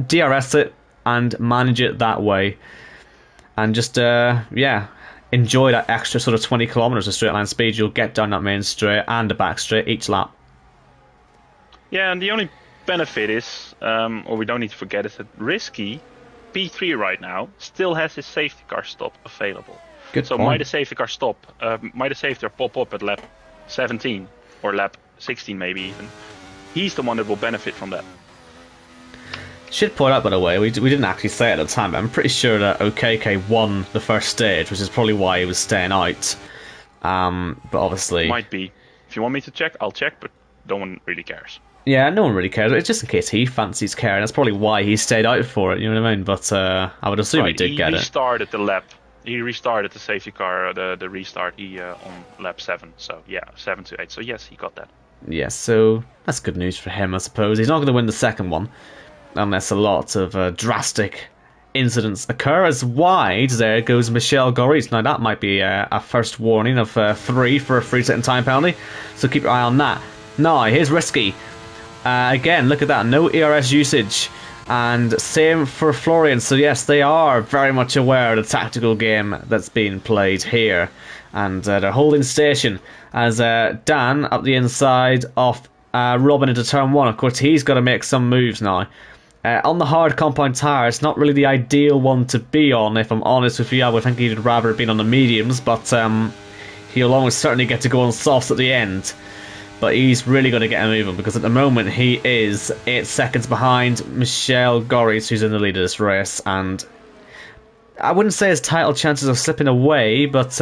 DRS it and manage it that way, and just enjoy that extra sort of 20 kilometers of straight line speed you'll get down that main straight and the back straight each lap. Yeah, and the only benefit is, or we don't need to forget, is that Risky P3 right now still has his safety car stop available. Good so point. might the safety car stop, might the safety car pop up at lap 17 or lap 16 maybe even. He's the one that will benefit from that. Should point out, by the way, we didn't actually say it at the time, but I'm pretty sure that OKK won the first stage, which is probably why he was staying out. But obviously... Might be. If you want me to check, I'll check, but no one really cares. Yeah, no one really cares. It's just in case he fancies caring. That's probably why he stayed out for it, you know what I mean? But I would assume he did get it. He restarted the lap. He restarted the safety car, the restart on lap 7. So, yeah, 7 to 8. So, yes, he got that. Yeah, so that's good news for him, I suppose. He's not going to win the second one, unless a lot of drastic incidents occur. As wide, there goes Michel Goris. Now, that might be a first warning of 3 for a free sit and time penalty, so keep your eye on that. Now, here's Risky. Again, look at that, no ERS usage. And same for Florian. So yes, they are very much aware of the tactical game that's being played here. And they're holding station as Dan up the inside of Robin into turn 1. Of course, he's got to make some moves now. On the hard compound tyre, it's not really the ideal one to be on, if I'm honest with you. I would think he'd rather have been on the mediums, but he'll almost certainly get to go on softs at the end. But he's really going to get him moving, because at the moment he is 8 seconds behind Michel Goris, who's in the lead of this race. And I wouldn't say his title chances are slipping away, but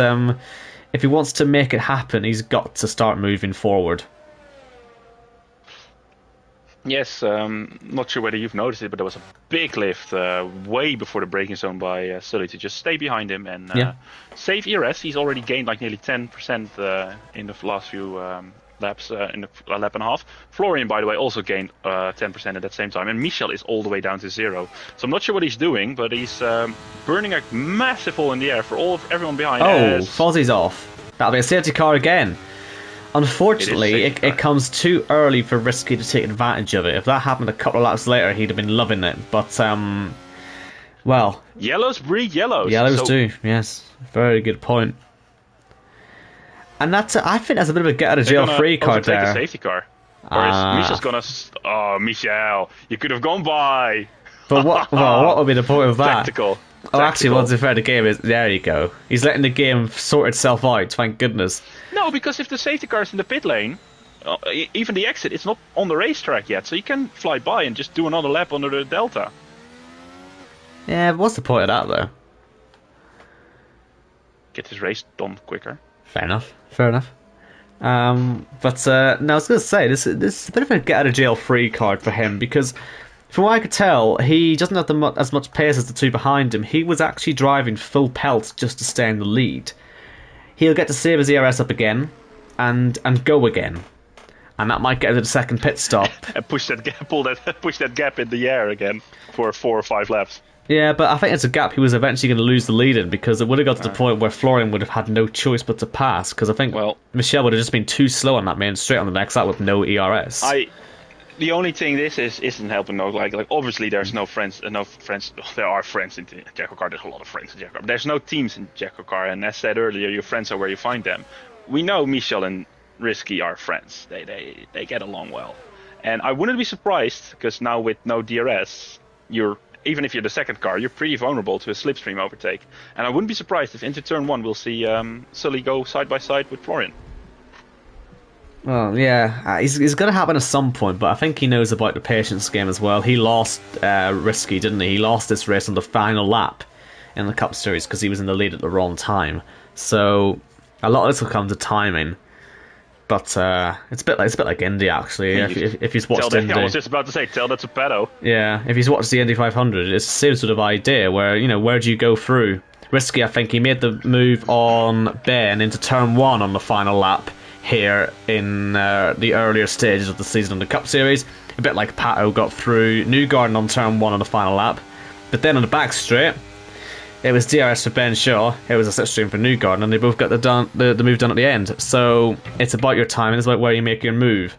if he wants to make it happen, he's got to start moving forward. Yes, not sure whether you've noticed it, but there was a big lift way before the braking zone by Sully to just stay behind him and save ERS. He's already gained like nearly 10% in the last few laps, in a lap and a half. Florian, by the way, also gained 10% at that same time, and Michel is all the way down to 0. So I'm not sure what he's doing, but he's burning a massive hole in the air for everyone behind. Oh, Fozzie's off. That'll be a safety car again. Unfortunately, it comes too early for Risky to take advantage of it. If that happened a couple of laps later, he'd have been loving it. But, well... Yellows breed yellows. Yellows do, yes. Very good point. And that's, I think that's a bit of a get-out-of-jail-free card there. Take the safety car. Or is Michel's gonna... Oh, Michel, you could have gone by. But what would be the point of that? Tactical. Oh, actually, once it's fair, the game is... There you go. He's letting the game sort itself out, thank goodness. No, because if the safety car is in the pit lane, even the exit, it's not on the racetrack yet, so you can fly by and just do another lap under the delta. Yeah, but what's the point of that, though? Get this race done quicker. Fair enough. Fair enough. No, I was going to say, this is a bit of a get-out-of-jail-free card for him, because... From what I could tell, he doesn't have as much pace as the two behind him. He was actually driving full pelt just to stay in the lead. He'll get to save his ERS up again and go again. and that might get to the second pit stop. And push that gap, push that gap in the air again for 4 or 5 laps. Yeah, but I think it's a gap he was eventually going to lose the lead in, because it would have got to the point where Florian would have had no choice but to pass, because I think Michel would have just been too slow on that main straight on the next lap with no ERS. The only thing this isn't helping though. Like obviously there's no friends. There are friends in JACKOCAR. There's a lot of friends in JACKOCAR. There's no teams in JACKOCAR, and as said earlier, your friends are where you find them. We know Michel and Risky are friends. They get along well, and I wouldn't be surprised, because now with no DRS, even if you're the second car, you're pretty vulnerable to a slipstream overtake. And I wouldn't be surprised if into turn 1 we'll see Sully go side by side with Florian. Well, yeah, it's going to happen at some point, but I think he knows about the patience game as well. He lost Risky, didn't he? He lost this race on the final lap in the Cup Series because he was in the lead at the wrong time. So a lot of this will come to timing. But it's a bit like Indy, actually. If he's watched Indy, I was just about to say, tell that to Pato. Yeah, if he's watched the Indy 500, it's the same sort of idea where, where do you go through? Risky, I think he made the move on Ben into turn 1 on the final lap here in the earlier stages of the season in the Cup Series. A bit like Pato got through Newgarden on turn 1 on the final lap. But then on the back straight, it was DRS for Ben Shaw, it was a slipstream for Newgarden, and they both got the move done at the end. So it's about your timing, it's about where you make your move.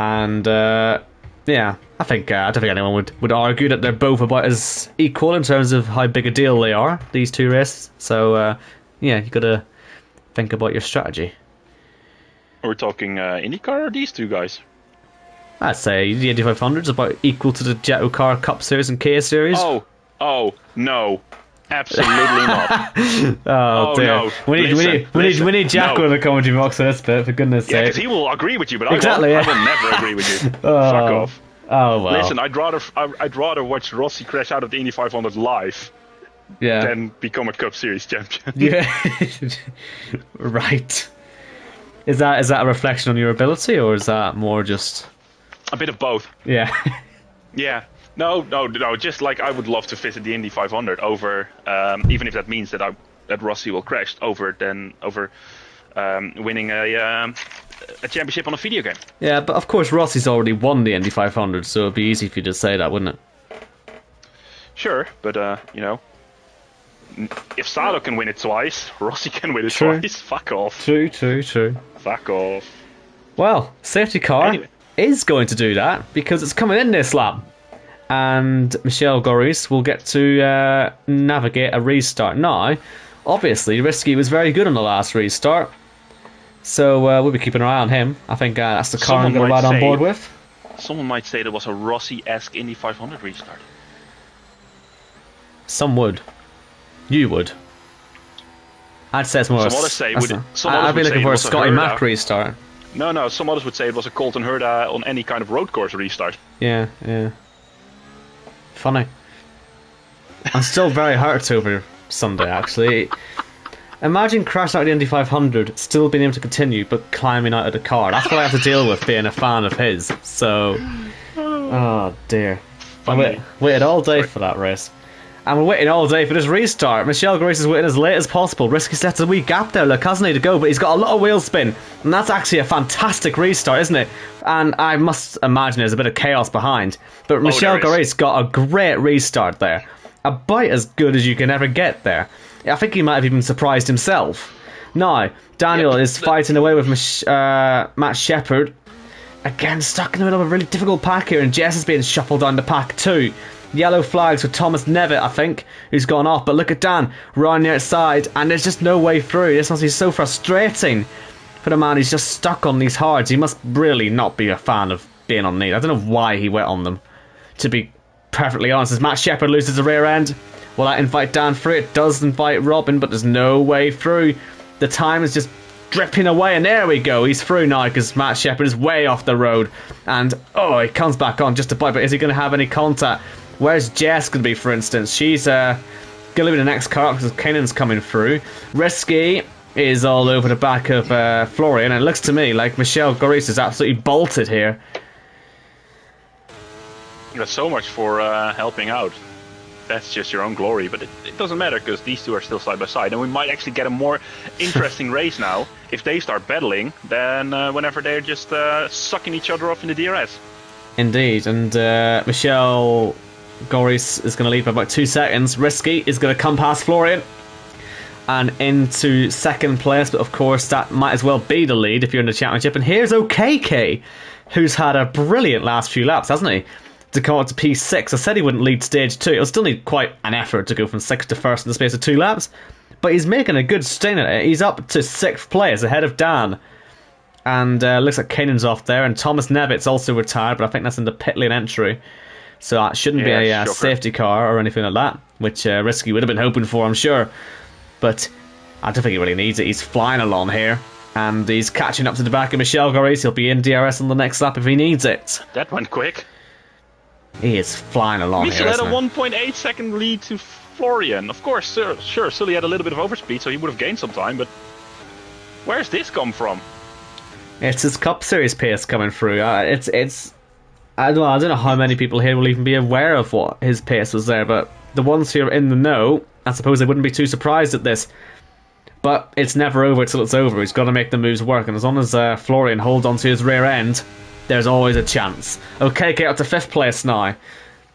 And yeah, I don't think anyone would argue that they're both about as equal in terms of how big a deal they are, these two races. So yeah, you got to think about your strategy. We're talking IndyCar or these two guys? I'd say the Indy 500 is about equal to the JACKOCAR Cup Series and K Series. Oh, no. Absolutely not. Oh dear. No. We need Jacko in the commentary box for this bit, for goodness sake. Yeah, because he will agree with you, but exactly, I will never agree with you. Fuck off. Oh well. Listen, I'd rather watch Rossi crash out of the Indy 500 live than become a Cup Series champion. Yeah. Right. Is that a reflection on your ability, or is that more just a bit of both? Yeah. Yeah. No. Just like I would love to visit the Indy 500 over, even if that means that Rossi will crash over winning a championship on a video game. Yeah, but of course Rossi's already won the Indy 500, so it'd be easy for you to say that, wouldn't it? Sure, but if Sado can win it twice, Rossi can win it twice. Fuck off. True. Fuck off. Well, safety car is going to do that because it's coming in this lap. And Michel Goris will get to navigate a restart. Now, obviously, Risky was very good on the last restart. So we'll be keeping an eye on him. I think that's the car I'm going to ride on board with. Someone might say there was a Rossi-esque Indy 500 restart. Some would. You would. I'd say it's more. Some others say I'd be looking for a Scotty Mac restart. No. Some others would say it was a Colton Herta on any kind of road course restart. Yeah. Funny. I'm still very hurt over Sunday, actually. Imagine crashing out of the Indy 500, still being able to continue, but climbing out of the car. That's what I have to deal with being a fan of his. So, oh dear. I waited all day for that race. And we're waiting all day for this restart. Michel Grace is waiting as late as possible. Risky's left a wee gap there, look, hasn't he, to go, but he's got a lot of wheel spin. And that's actually a fantastic restart, isn't it? And I must imagine there's a bit of chaos behind. But Michel Grace got a great restart there. About as good as you can ever get there. I think he might have even surprised himself. Now, Daniel is fighting away with Matt Shepard. Again, stuck in the middle of a really difficult pack here, and Jess is being shuffled down the pack too. Yellow flags for Thomas Nevitt, I think, who's gone off. But look at Dan round the outside, and there's just no way through. This must be so frustrating for the man who's just stuck on these hards. He must really not be a fan of being on these. I don't know why he went on them, to be perfectly honest. As Matt Shepard loses the rear end, will that invite Dan through? It does invite Robin, but there's no way through. The time is just dripping away, and there we go. He's through now because Matt Shepard is way off the road. And, he comes back on just about, but is he going to have any contact? Where's Jess going to be, for instance? She's going to be the next car because Kanan's coming through. Risky is all over the back of Florian, and it looks to me like Michel Goris is absolutely bolted here. That's so much for helping out. that's just your own glory. But it doesn't matter because these two are still side by side, and we might actually get a more interesting race now if they start battling than whenever they're just sucking each other off in the DRS. Indeed, and Michel Goris is going to lead by about 2 seconds. Risky is going to come past Florian and into second place, but of course that might as well be the lead if you're in the championship. And here's OKK, who's had a brilliant last few laps, hasn't he? To come up to P6. I said he wouldn't lead stage 2. It'll still need quite an effort to go from 6th to 1st in the space of 2 laps, but he's making a good stain at it. He's up to 6th place ahead of Dan. And looks like Kanan's off there, and Thomas Nevitt's also retired, but I think that's in the pit lane entry. So that shouldn't be a safety car or anything like that, which Risky would have been hoping for, I'm sure. But I don't think he really needs it. He's flying along here, and he's catching up to the back of Michel Goris. He'll be in DRS on the next lap if he needs it. That went quick. He is flying along Michel here, had a 1.8 second lead to Florian. Of course, sure, Sully had a little bit of overspeed, so he would have gained some time, but where's this come from? It's his Cup Series pace coming through. I don't know how many people here will even be aware of what his pace was there, but the ones who are in the know, I suppose they wouldn't be too surprised at this. But it's never over till it's over. He's got to make the moves work, and as long as Florian holds onto his rear end, there's always a chance. Okay, get up to 5th place now,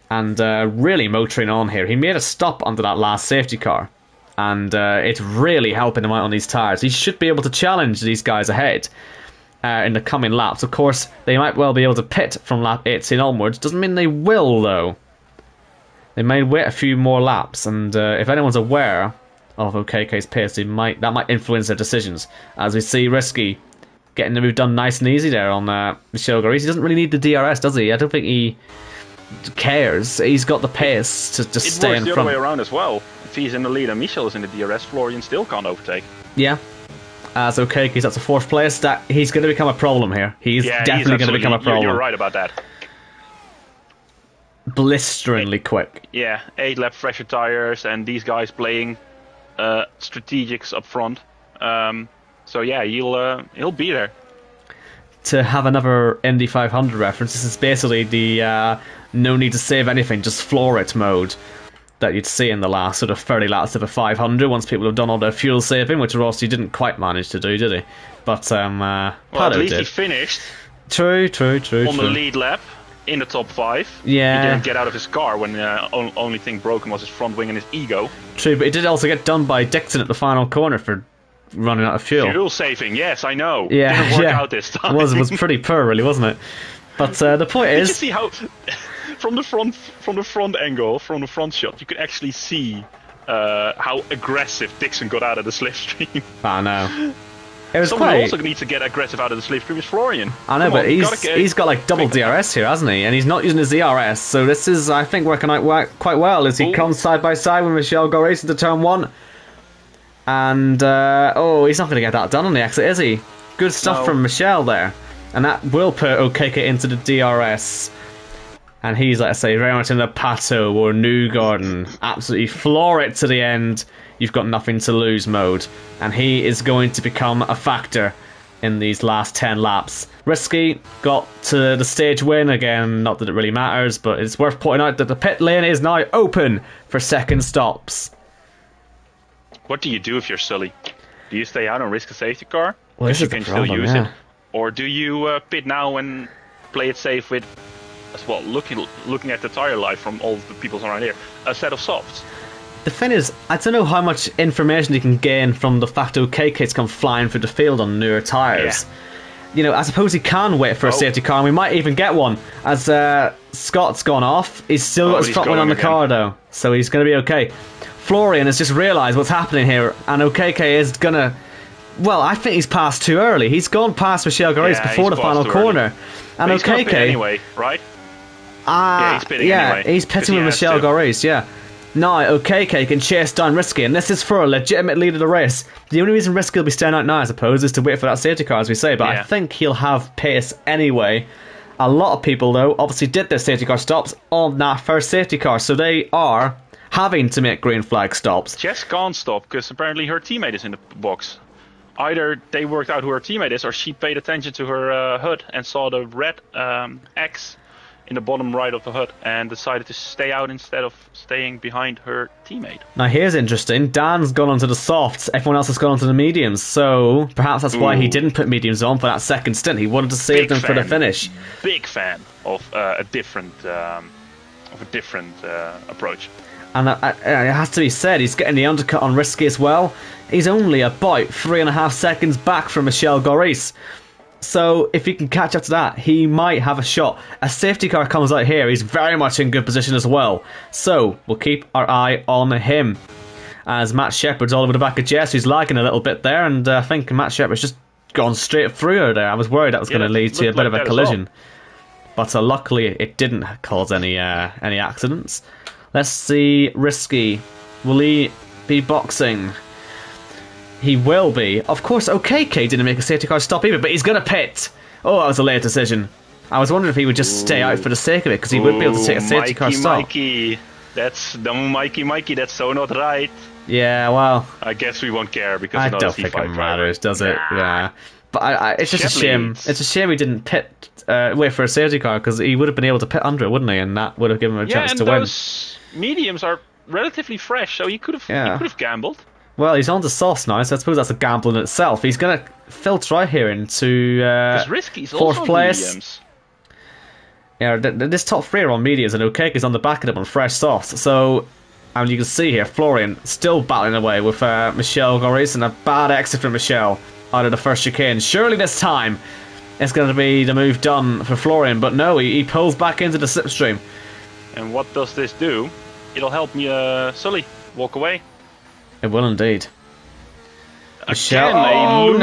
and really motoring on here. He made a stop under that last safety car, and it's really helping him out on these tyres. He should be able to challenge these guys ahead in the coming laps. Of course, they might well be able to pit from lap 18 onwards. Doesn't mean they will, though. They may wait a few more laps, and if anyone's aware of OKK's pace, that might influence their decisions. As we see Risky getting the move done nice and easy there on Michel Goris. He doesn't really need the DRS, does he? I don't think he cares. He's got the pace to just stay in front. It works the other way around as well. If he's in the lead and Michel is in the DRS, Florian still can't overtake. Yeah. As OKK's up to 4th place, that he's going to become a problem here. He's definitely going to become a problem. You're right about that. Blisteringly quick. Yeah, 8 lap fresher tires, and these guys playing strategics up front. So yeah, he'll be there. To have another Indy 500 reference, this is basically the no need to save anything, just floor it mode that you'd see in the last sort of 30 laps of a 500 once people have done all their fuel saving, which Rossi didn't quite manage to do, did he? But well, at least did. He finished. True. On the lead lap in the top 5. Yeah. He didn't get out of his car when the only thing broken was his front wing and his ego. True, but he did also get done by Dixon at the final corner for running out of fuel. Fuel saving, yes, I know. Yeah, didn't work out this time. It was pretty poor, really, wasn't it? But the point is, you see how from the front angle, from the front shot, you could actually see how aggressive Dixon got out of the slipstream. I know. It was Someone also needs to get aggressive out of the slipstream is Florian. I know, but he's got like double DRS here, hasn't he? And he's not using his DRS, so this is, I think, working out quite well as he comes side by side with Michel Goris into turn 1. And, he's not going to get that done on the exit, is he? Good stuff from Michel there. And that will put OKK into the DRS. And he's, let's say, very much in the Pato or New Garden. Absolutely floor it to the end. You've got nothing to lose mode. And he is going to become a factor in these last 10 laps. Risky got to the stage win again. Not that it really matters, but it's worth pointing out that the pit lane is now open for second stops. What do you do if you're Sully? Do you stay out and risk a safety car? Well, this you is can the problem, still use yeah. it. Or do you pit now and play it safe with, as well, looking at the tire life from all the people around here, a set of softs? The thing is, I don't know how much information you can gain from the fact OKK's come flying through the field on newer tyres. Yeah. You know, I suppose he can wait for a safety car, and we might even get one. As Scott's gone off, he's still got his front wing on the car, though, so he's going to be okay. Florian has just realised what's happening here, and OKK is going to... Well, I think he's passed too early. He's gone past Michel Goris before the final corner. And he's OKK... anyway, right? He's pitting anyway. He's pitting with Michel Goris, yeah. Now, OKK can chase down Risky, and this is for a legitimate lead of the race. The only reason Risky will be staying out now, I suppose, is to wait for that safety car, as we say, but I think he'll have pace anyway. A lot of people, though, obviously did their safety car stops on that first safety car, so they are having to make green flag stops. Jess can't stop, because apparently her teammate is in the box. Either they worked out who her teammate is, or she paid attention to her HUD and saw the red X in the bottom right of the HUD and decided to stay out instead of staying behind her teammate. Now here's interesting. Dan's gone onto the softs. Everyone else has gone onto the mediums. So perhaps that's why he didn't put mediums on for that second stint. He wanted to save them for the finish. Big fan of a different approach. And it has to be said, he's getting the undercut on Risky as well. He's only about 3.5 seconds back from Michel Goris. So if he can catch up to that, he might have a shot. A safety car comes out here. He's very much in good position as well. So we'll keep our eye on him. As Matt Shepard's all over the back of Jess, who's lagging a little bit there. And I think Matt Shepard's just gone straight through her there. I was worried that was going to lead to a bit of a collision. But luckily it didn't cause any accidents. Let's see, Risky. Will he be boxing? He will be. Of course, OKK didn't make a safety car stop either, but he's going to pit. Oh, that was a late decision. I was wondering if he would just stay out for the sake of it, because he would be able to take a safety car stop. Mikey, that's so not right. Yeah, well, I guess we won't care because I don't think it matters, does it? Yeah. But it's just a shame. It's a shame he didn't wait for a safety car, because he would have been able to pit under it, wouldn't he? And that would have given him a chance to win. Those mediums are relatively fresh, so he could have gambled. Well, he's on to sauce now, so I suppose that's a gamble in itself. He's going to filter out here into fourth place. Mediums. Yeah, this top three are on mediums, and OKK's on the back of them on fresh softs. So, and you can see here, Florian still battling away with Michel Goris, and a bad exit from Michel out of the first chicane. Surely this time it's going to be the move done for Florian, but no, he pulls back into the slipstream. And what does this do? It'll help me, Sully, walk away. It will indeed. Michel,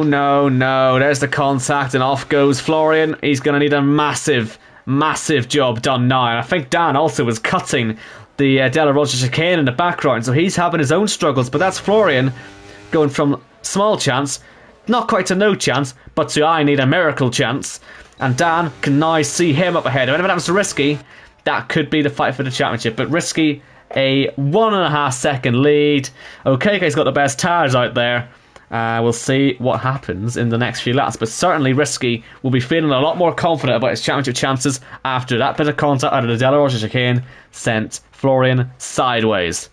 no. There's the contact, and off goes Florian. He's going to need a massive job done now. And I think Dan also was cutting the Della Roger chicane in the background, so he's having his own struggles. But that's Florian going from small chance, not quite to no chance, but to I need a miracle chance. And Dan can now see him up ahead. If anything happens to Risky, that could be the fight for the championship. But Risky, a 1.5 second lead. OKK's got the best tires out there. We'll see what happens in the next few laps, but certainly Risky will be feeling a lot more confident about his championship chances after that bit of contact out of the Della Roger chicane sent Florian sideways.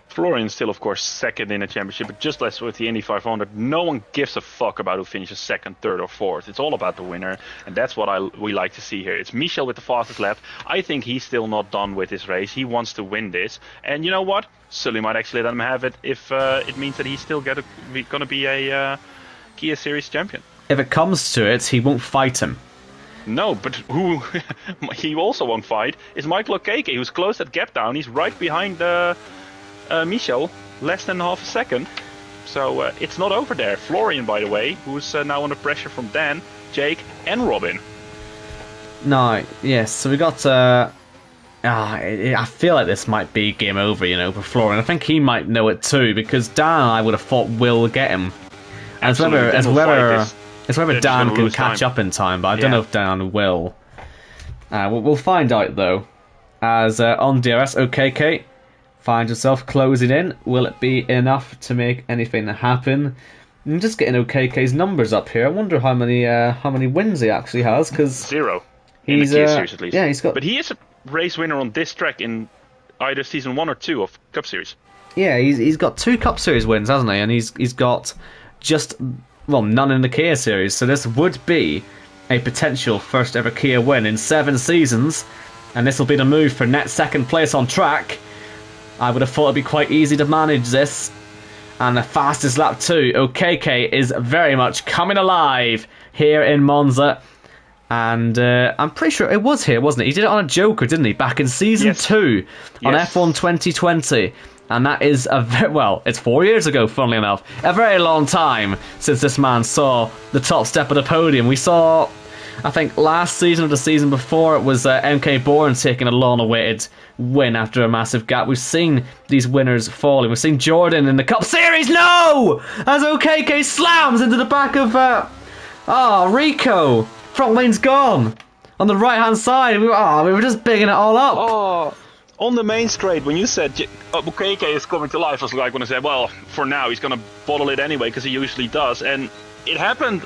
Florian's still, of course, second in the championship, but just less with the Indy 500. No one gives a fuck about who finishes second, third, or fourth. It's all about the winner, and that's what we like to see here. It's Michel with the fastest lap. I think he's still not done with this race. He wants to win this, and you know what? Sully might actually let him have it if it means that he's still going to be a Kia Series champion. If it comes to it, he won't fight him. No, but who he also won't fight is Michael O'Keke, who's close that gap down. He's right behind Michel, less than half a second. So it's not over there. Florian, by the way, who's now under pressure from Dan, Jake, and Robin. No, yes. So we got. I feel like this might be game over, for Florian. I think he might know it too, because Dan, I would have thought, will get him. And it's whether Dan can catch up in time, but I don't know if Dan will. We'll find out though. As on DRS, OKK finds himself closing in. Will it be enough to make anything happen? I'm just getting OKK's numbers up here. I wonder how many wins he actually has, because 0 in the Kia Series at least. Yeah, he's got. But he is a race winner on this track in either season 1 or 2 of Cup Series. Yeah, he's got 2 Cup Series wins, hasn't he? And he's got none in the Kia Series. So this would be a potential first ever Kia win in 7 seasons, and this will be the move for net second place on track. I would have thought it'd be quite easy to manage this. And the fastest lap too. OKK is very much coming alive here in Monza. And I'm pretty sure it was here, wasn't it? He did it on a Joker, didn't he? Back in Season 2 on F1 2020. And that is it's 4 years ago, funnily enough. A very long time since this man saw the top step of the podium. We saw, I think, last season or the season before, it was MK Bourne taking a long-awaited win after a massive gap. We've seen these winners falling. We've seen Jordan in the Cup Series. No! As OKK slams into the back of Rico. Front lane's gone. On the right-hand side, we were just bigging it all up. Oh, on the main straight, when you said OKK is coming to life, I was like, going to say, well, for now, he's going to bottle it anyway, because he usually does. And it happened.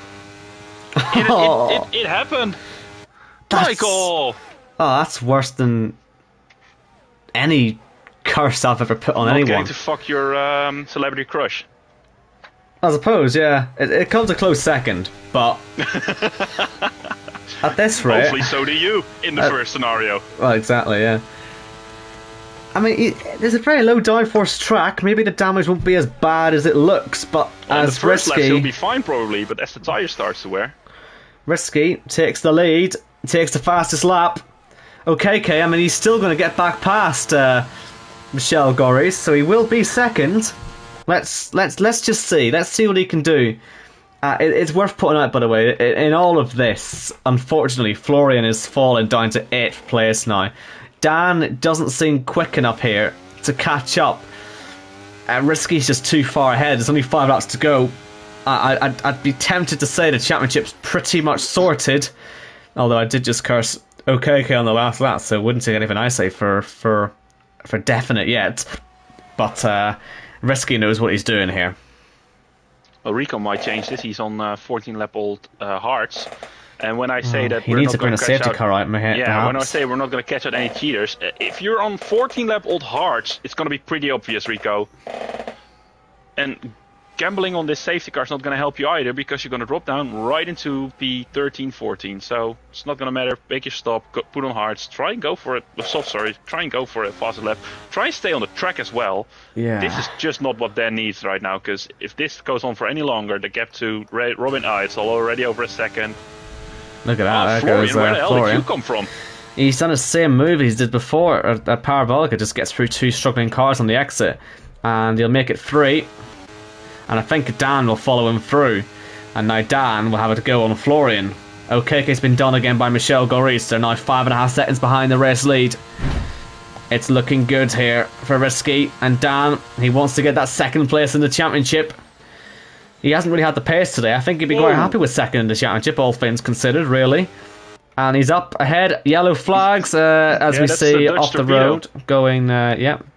It happened. Michael! Oh, that's worse than any curse I've ever put on Not anyone. going to fuck your celebrity crush. I suppose, yeah. It comes a close second, but at this rate... Hopefully so do you, in the first scenario. Well, exactly, yeah. I mean, there's a very low downforce track. Maybe the damage won't be as bad as it looks, but On as the first lap, Risky... he'll be fine probably, but as the tyre starts to wear... Risky takes the lead, takes the fastest lap. Okay, I mean, he's still going to get back past Michel Goris, so he will be second. Let's just see. Let's see what he can do. It's worth putting out, by the way, in all of this, unfortunately, Florian is falling down to 8th place now. Dan doesn't seem quick enough here to catch up. Risky's just too far ahead. There's only 5 laps to go. I'd be tempted to say the championship's pretty much sorted, although I did just curse OKK on the last lap, so I wouldn't take anything I say for definite yet. But Risky knows what he's doing here. Well, Rico might change this. He's on 14-lap-old hards. And when I say that he we're needs not to bring going a to safety catch out... car out, Yeah, perhaps. when I say we're not going to catch out any cheaters, if you're on 14-lap-old hards, it's going to be pretty obvious, Rico. And gambling on this safety car is not going to help you either, because you're going to drop down right into P13, 14. So it's not going to matter. Make your stop, put on hards, try and go for it. Try and go for a faster lap. Try and stay on the track as well. Yeah. This is just not what Dan needs right now, because if this goes on for any longer, the gap to Robin Eitzel already over a second. Look at that. There Florian, goes where the hell Florian. did you come from? He's done the same move he did before. That Parabolica just gets through 2 struggling cars on the exit, and he'll make it 3. And I think Dan will follow him through. And now Dan will have a go on Florian. OKK's been done again by Michel Goris. They're now 5.5 seconds behind the race lead. It's looking good here for Risky. And Dan, he wants to get that 2nd place in the championship. He hasn't really had the pace today. I think he'd be quite happy with 2nd in the championship, all things considered, really. And he's up ahead. Yellow flags, as we see off the road. Going,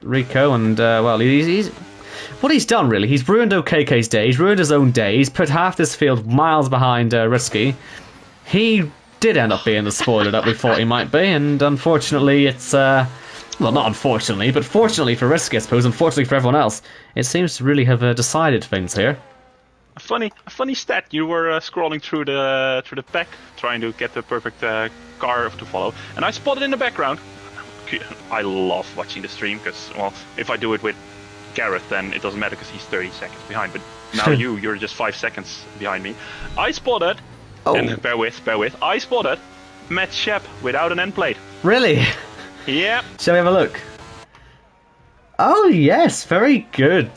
Rico. And, well, he's... What he's done, really, he's ruined OKK's day, he's ruined his own day, he's put half this field miles behind Risky. He did end up being the spoiler that we thought he might be, and unfortunately it's, well, not unfortunately, but fortunately for Risky, I suppose, unfortunately for everyone else, it seems to really have decided things here. A funny stat. You were scrolling through the pack, trying to get the perfect car to follow, and I spotted in the background. I love watching the stream, because, well, if I do it with Gareth, then it doesn't matter because he's 30 seconds behind. But now you're just 5 seconds behind me. I spotted, and bear with, I spotted Matt Shep without an end plate. Really? Yeah. Shall we have a look? Oh yes, very good.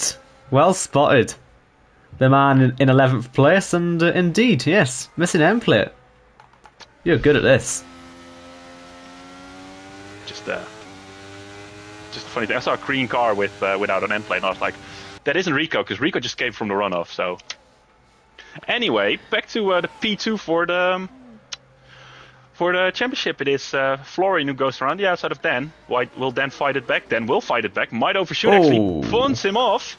Well spotted. The man in 11th place, and indeed, yes, missing end plate. You're good at this. Just a funny thing. I saw a green car with without an end plate, and I was like, that isn't Rico, because Rico just came from the runoff. So anyway, back to the P2 for the championship. It is Florian who goes around the outside of Dan. Will Dan fight it back? Dan will fight it back. Might overshoot, actually. Phones him off.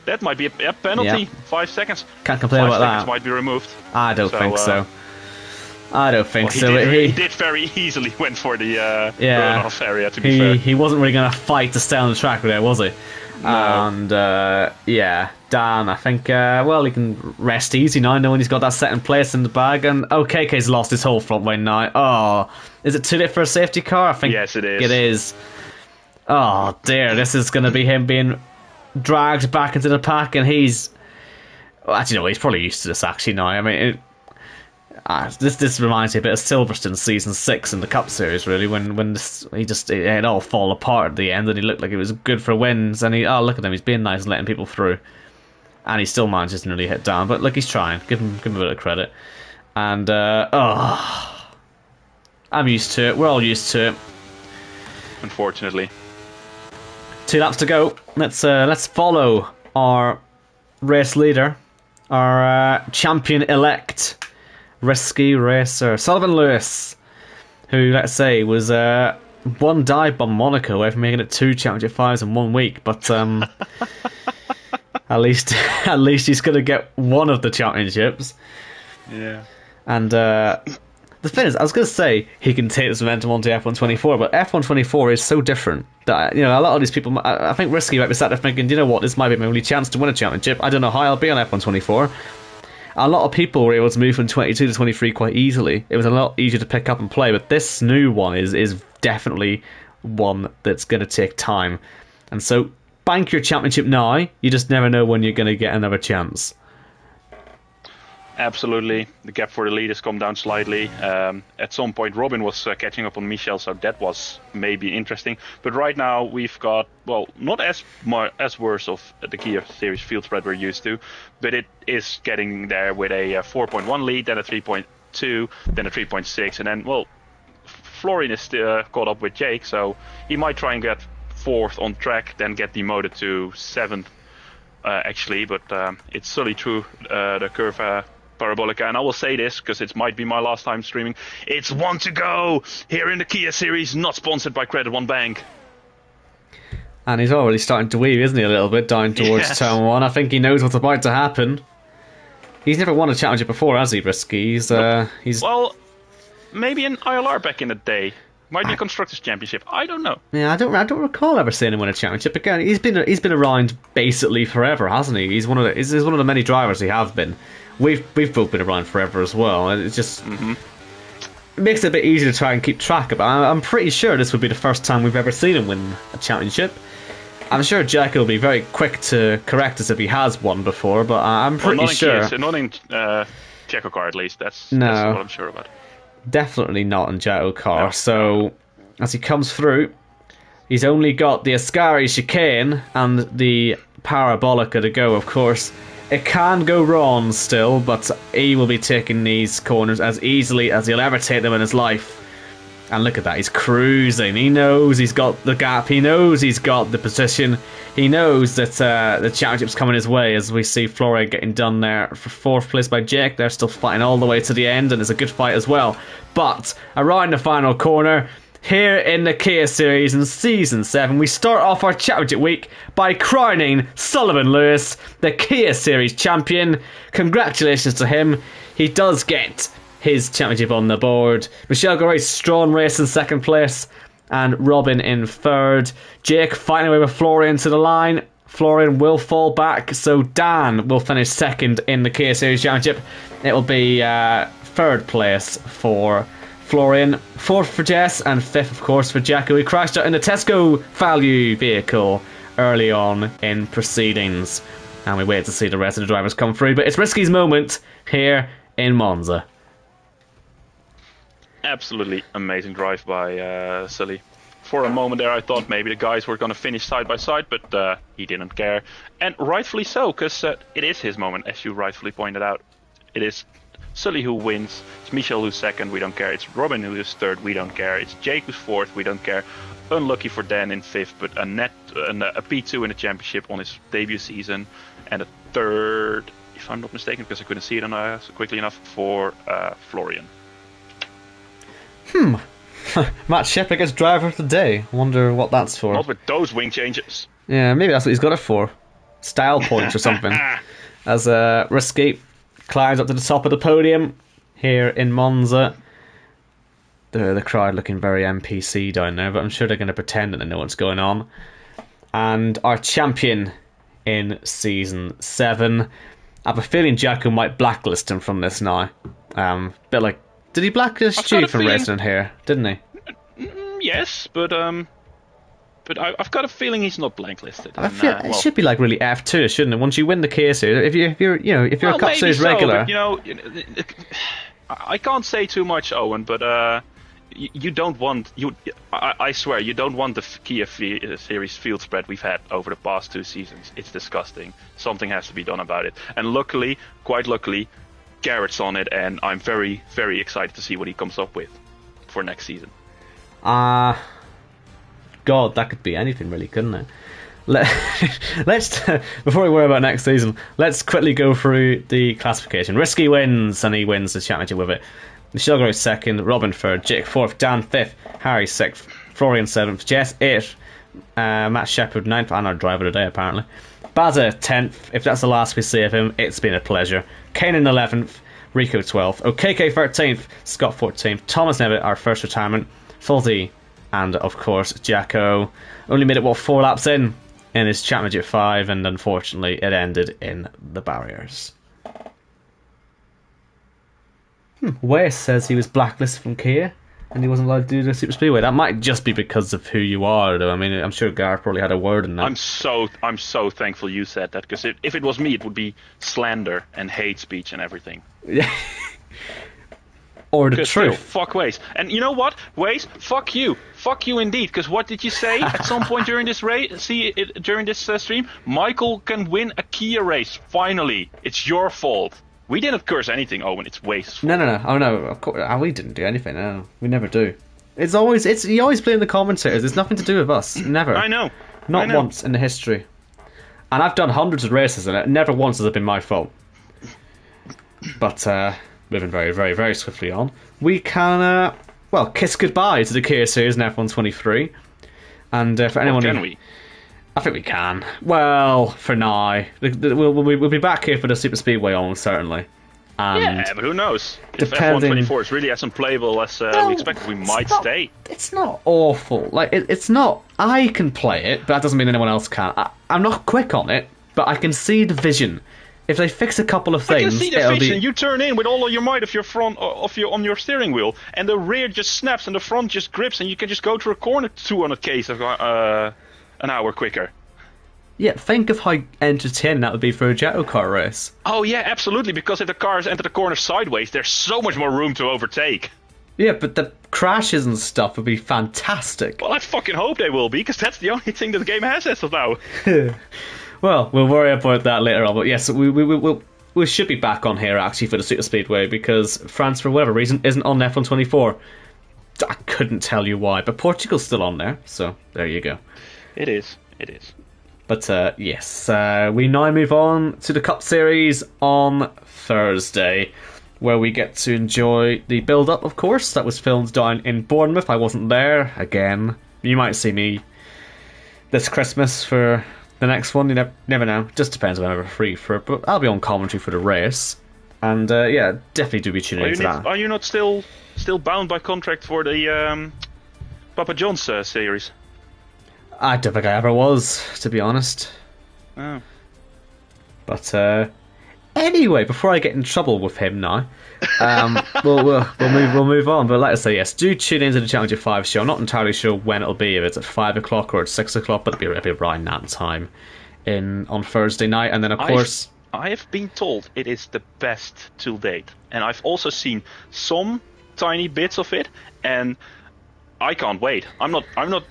That might be a penalty. Yeah. 5 seconds. Can't complain about 5 seconds that. might be removed. I don't think so. I don't think Well, so. He did very easily went for the runoff area, to be fair. He wasn't really going to fight to stay on the track there, was he? No. And, Dan, I think, well, he can rest easy now, knowing he's got that 2nd place in the bag. And OKK's lost his whole front wing now. Oh, is it too late for a safety car? I think yes, it is. It is. Oh, dear. This is going to be him being dragged back into the pack, and he's... Well, actually, no, he's probably used to this, actually, now. I mean, this reminds me a bit of Silverstone season 6 in the Cup Series, really, when it all fall apart at the end, and he looked like it was good for wins, and look at him, he's being nice and letting people through, and he still manages to nearly hit down, but look, he's trying. Give him a bit of credit. And I'm used to it. We're all used to it. Unfortunately. 2 laps to go. Let's follow our race leader, our champion-elect, Risky Racer, Sullivan Lewis, who, let's say, was one dive bomb Monaco away from making it 2 championship finals in 1 week, but at least he's going to get one of the championships. Yeah. And the thing is, I was going to say he can take this momentum onto F124, but F124 is so different that, a lot of these people, I think Risky might be sat there thinking, you know what, this might be my only chance to win a championship. I don't know how I'll be on F124. A lot of people were able to move from 22 to 23 quite easily. It was a lot easier to pick up and play, but this new one is definitely one that's going to take time. And so, bank your championship now. You just never know when you're going to get another chance. Absolutely. The gap for the lead has come down slightly. At some point, Robin was catching up on Michel, so that was maybe interesting. But right now, we've got, well, not as worse of the Kia Series field spread we're used to, but it is getting there with a 4.1 lead, then a 3.2, then a 3.6, and then, well, Florian is still caught up with Jake, so he might try and get 4th on track, then get demoted to 7th, actually, but it's solely through the curve Parabolica, and I will say this because it might be my last time streaming. It's one to go here in the Kia Series, not sponsored by Credit One Bank. And he's already starting to weave, isn't he, a little bit down towards turn 1. I think he knows what's about to happen. He's never won a championship before, has he, Brisky? He's well, maybe an ILR back in the day. Might be a Constructors' Championship. I don't know. Yeah, I don't recall ever seeing him win a championship. Again, he's been around basically forever, hasn't he? He's one of the many drivers he have been. We've both been around forever as well, and it's just it makes it a bit easier to try and keep track of. I'm pretty sure this would be the first time we've ever seen him win a championship. I'm sure Jack will be very quick to correct us if he has won before, but I'm pretty sure. Not in JACKOCAR, at least. That's what I'm sure about. Definitely not in JACKOCAR. No. So as he comes through, he's only got the Ascari chicane and the Parabolica to go, of course. It can go wrong still, but he will be taking these corners as easily as he'll ever take them in his life. And look at that, he's cruising. He knows he's got the gap. He knows he's got the position. He knows that the championship's coming his way, as we see Florian getting done there for 4th place by Jake. They're still fighting all the way to the end, and it's a good fight as well. But around the final corner, here in the Kia Series in Season 7, we start off our championship week by crowning Sullivan Lewis the Kia Series champion. Congratulations to him. He does get his championship on the board. Michel Goray's strong race in 2nd place, and Robin in 3rd. Jake fighting away with Florian to the line. Florian will fall back, so Dan will finish 2nd in the Kia Series championship. It will be 3rd place for Florian, 4th for Jess, and 5th, of course, for Jacko. He crashed out in the Tesco value vehicle early on in proceedings, and we wait to see the rest of the drivers come through. But it's Risky's moment here in Monza. Absolutely amazing drive by Sully. For a moment there, I thought maybe the guys were going to finish side by side, but he didn't care, and rightfully so, because it is his moment, as you rightfully pointed out. It is Sully who wins, it's Michel who's 2nd, we don't care, it's Robin who is 3rd, we don't care, it's Jake who's 4th, we don't care. Unlucky for Dan in 5th, but a P2 in the championship on his debut season, and a 3rd, if I'm not mistaken, because I couldn't see it on quickly enough, for Florian. Matt Shepard gets driver of the day. Wonder what that's for. Not with those wing changes. Yeah, maybe that's what he's got it for. Style points or something. As Risky climbs up to the top of the podium here in Monza. The crowd looking very NPC down there, but I'm sure they're going to pretend that they know what's going on. And our champion in Season 7. I have a feeling Jacko might blacklist him from this now. Bit like, did he blacklist you from racing here? Didn't he? Yes, but I've got a feeling he's not blacklisted. It should be like really F2, shouldn't it? Once you win the Kia Series, if you're a Cup Series regular. But, I can't say too much, Owen, but you don't want I swear you don't want the Kia Series field spread we've had over the past 2 seasons. It's disgusting. Something has to be done about it. And luckily, quite luckily, Garrett's on it, and I'm very, very excited to see what he comes up with for next season. God, that could be anything really, couldn't it? Let's before we worry about next season, let's quickly go through the classification. Risky wins, and he wins the championship with it. Michel goes 2nd, Robin 3rd, Jake 4th, Dan 5th, Harry 6th, Florian 7th, Jess 8th, Matt Shepard 9th, and our driver today apparently. Baza 10th. If that's the last we see of him, it's been a pleasure. Kanan 11th, Rico 12th, OKK 13th, Scott 14th, Thomas Nevitt, our first retirement, Fulty, and of course Jacko. Only made it 4 laps in his Championship 5, and unfortunately it ended in the barriers. Wes says he was blacklisted from Kia and he wasn't allowed to do the Super Speedway. That might just be because of who you are, though. I mean, I'm sure Gareth probably had a word in that. I'm so thankful you said that, because if it was me, it would be slander and hate speech and everything. Yeah. Or the truth. Still, fuck Waze. And you know what, Waze? Fuck you indeed. Because what did you say at some point during this race? During this stream, Michael can win a Kia race. Finally, it's your fault. We didn't curse anything, Owen. It's Waste's fault. No. Oh no, of course we didn't do anything. No, we never do. You always blame the commentators. It's nothing to do with us. Never. I know. Not once in the history. And I've done hundreds of races in it. Never once has it been my fault. But moving very, very, very swiftly on, we can kiss goodbye to the Kia Series in F1 23. And for anyone, can we? I think we can. Well, for now, we'll be back here for the Super Speedway almost certainly. And yeah, but who knows? If F1 24 is really as unplayable as we expected, we might stay. It's not awful. Like it's not. I can play it, but that doesn't mean anyone else can. I'm not quick on it, but I can see the vision. If they fix a couple of things, I can see the vision. You turn in with all of your might of your front on your steering wheel, and the rear just snaps and the front just grips, and you can just go to a corner 200 k's an hour quicker. Yeah, think of how entertaining that would be for a JACKOCAR race. Oh yeah, absolutely, because if the cars enter the corner sideways, there's so much more room to overtake. Yeah, but the crashes and stuff would be fantastic. Well, I fucking hope they will be, because that's the only thing that the game has as of now. Well, we'll worry about that later on, but yes, we should be back on here actually for the Super Speedway, because France, for whatever reason, isn't on F1 24. I couldn't tell you why, but Portugal's still on there, so there you go. It is. But yes, we now move on to the Cup Series on Thursday, where we get to enjoy the build-up, of course. That was filmed down in Bournemouth. I wasn't there. Again, you might see me this Christmas for the next one. You never know. Just depends when I'm free for it. But I'll be on commentary for the race. And yeah, definitely do be tuning into that. Are you not still bound by contract for the Papa John's series? I don't think I ever was, to be honest. Oh. But anyway, before I get in trouble with him now, we'll move on. But like I say, yes, do tune into the Challenger 5 show. I'm not entirely sure when it'll be, if it's at 5 o'clock or at 6 o'clock, but it'll be around that time on Thursday night. And then, of course, I have been told it is the best to date, and I've also seen some tiny bits of it, and I can't wait. I'm not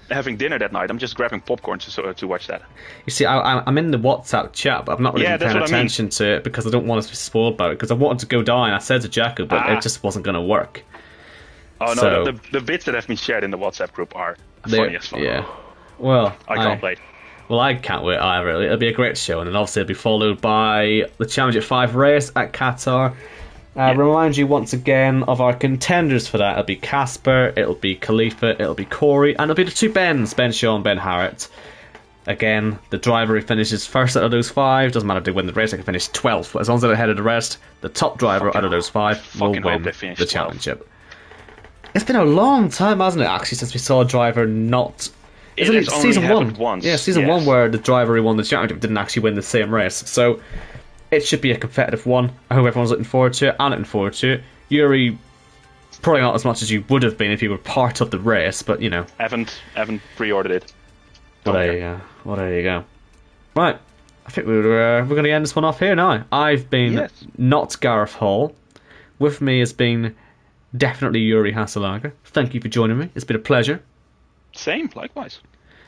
having dinner that night. I'm just grabbing popcorn to watch that. You see, I'm in the WhatsApp chat, but I'm not really paying attention to it because I don't want us to be spoiled by it. Because I wanted to go down. I said to Jacko, but it just wasn't going to work. Oh no, the bits that have been shared in the WhatsApp group are funny as fuck. Yeah. Well, I can't wait. Well, I can't wait either. It'll be a great show, and then obviously it'll be followed by the Championship 5 race at Qatar. Remind you once again of our contenders for that. It'll be Casper, it'll be Khalifa, it'll be Corey, and it'll be the two Bens, Ben Shaw and Ben Harrett. Again, the driver who finishes first out of those 5, doesn't matter if they win the race, they can finish 12th. But as long as they're ahead of the rest, the top driver out of those 5 will win the championship. It's been a long time, hasn't it, actually, since we saw a driver not... It's only season 1. Once. Yeah, season 1 where the driver who won the championship didn't actually win the same race. So it should be a competitive one. I hope everyone's looking forward to it. I'm looking forward to it. Yuri, probably not as much as you would have been if you were part of the race, but you know. Haven't pre-ordered it. Well, there you go. Right, I think we're going to end this one off here now. I've been not Gareth Hall. With me has been definitely Yuri Hasselager. Thank you for joining me. It's been a pleasure. Same, likewise.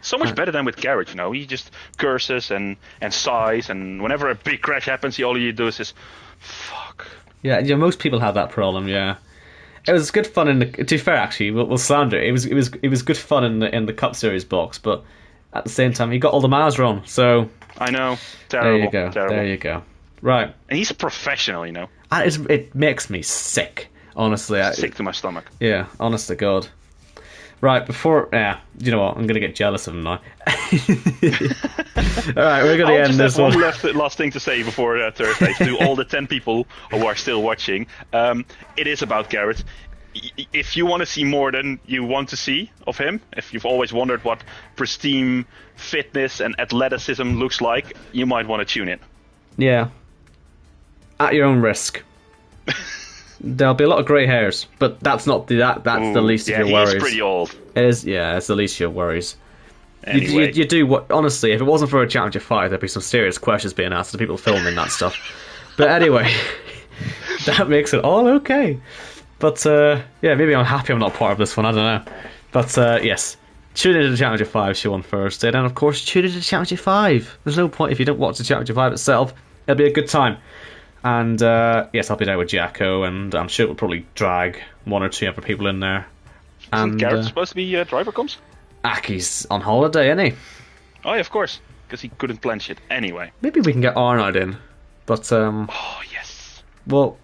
So much better than with Garrett, you know. He just curses and sighs, and whenever a big crash happens, all you do is fuck. Yeah, most people have that problem. Yeah, it was good fun to be fair, actually, we'll slander it. It was good fun in the Cup Series box, but at the same time, he got all the miles wrong. So I know, terrible. There you go. Terrible. There you go. Right, and he's a professional, you know. It makes me sick, honestly. Sick to my stomach. Yeah, honest to God. Right, before... Yeah, you know what? I'm going to get jealous of him now. Alright, we're going to end this one. Last thing to say before Thursday to all the 10 people who are still watching. It is about Garrett. If you want to see more than you want to see of him, if you've always wondered what pristine fitness and athleticism looks like, you might want to tune in. Yeah. At your own risk. There'll be a lot of grey hairs, but that's not that's the least of your worries. He's pretty old. It's the least of your worries. Anyway. You do what? Honestly, if it wasn't for a Championship 5, there'd be some serious questions being asked to people filming that stuff. But anyway, that makes it all okay. But yeah, maybe I'm happy I'm not part of this one. I don't know. But yes, tune into the Championship 5 show on Thursday, and of course tune into the Championship 5. There's no point if you don't watch the Championship 5 itself. It'll be a good time. And yes, I'll be there with Jacko, and I'm sure we'll probably drag one or two other people in there. Isn't Garrett supposed to be driver comms? Aki's on holiday, isn't he? Oh, yeah, of course. Because he couldn't plan shit anyway. Maybe we can get Arnold in. But, oh, yes. Well,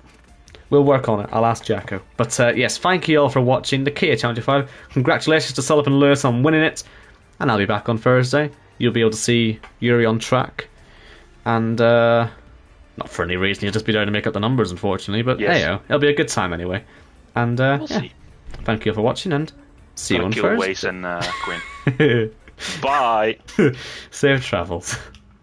we'll work on it. I'll ask Jacko. But, yes, thank you all for watching the Kia Championship 5. Congratulations to Sullivan Lewis on winning it. And I'll be back on Thursday. You'll be able to see Yuri on track. And, not for any reason, you'll just be there to make up the numbers, unfortunately. But, yes. hey, it'll be a good time anyway. And, we'll see. Thank you all for watching, and see you on Thursday. Waze and Quinn. Bye. Safe travels.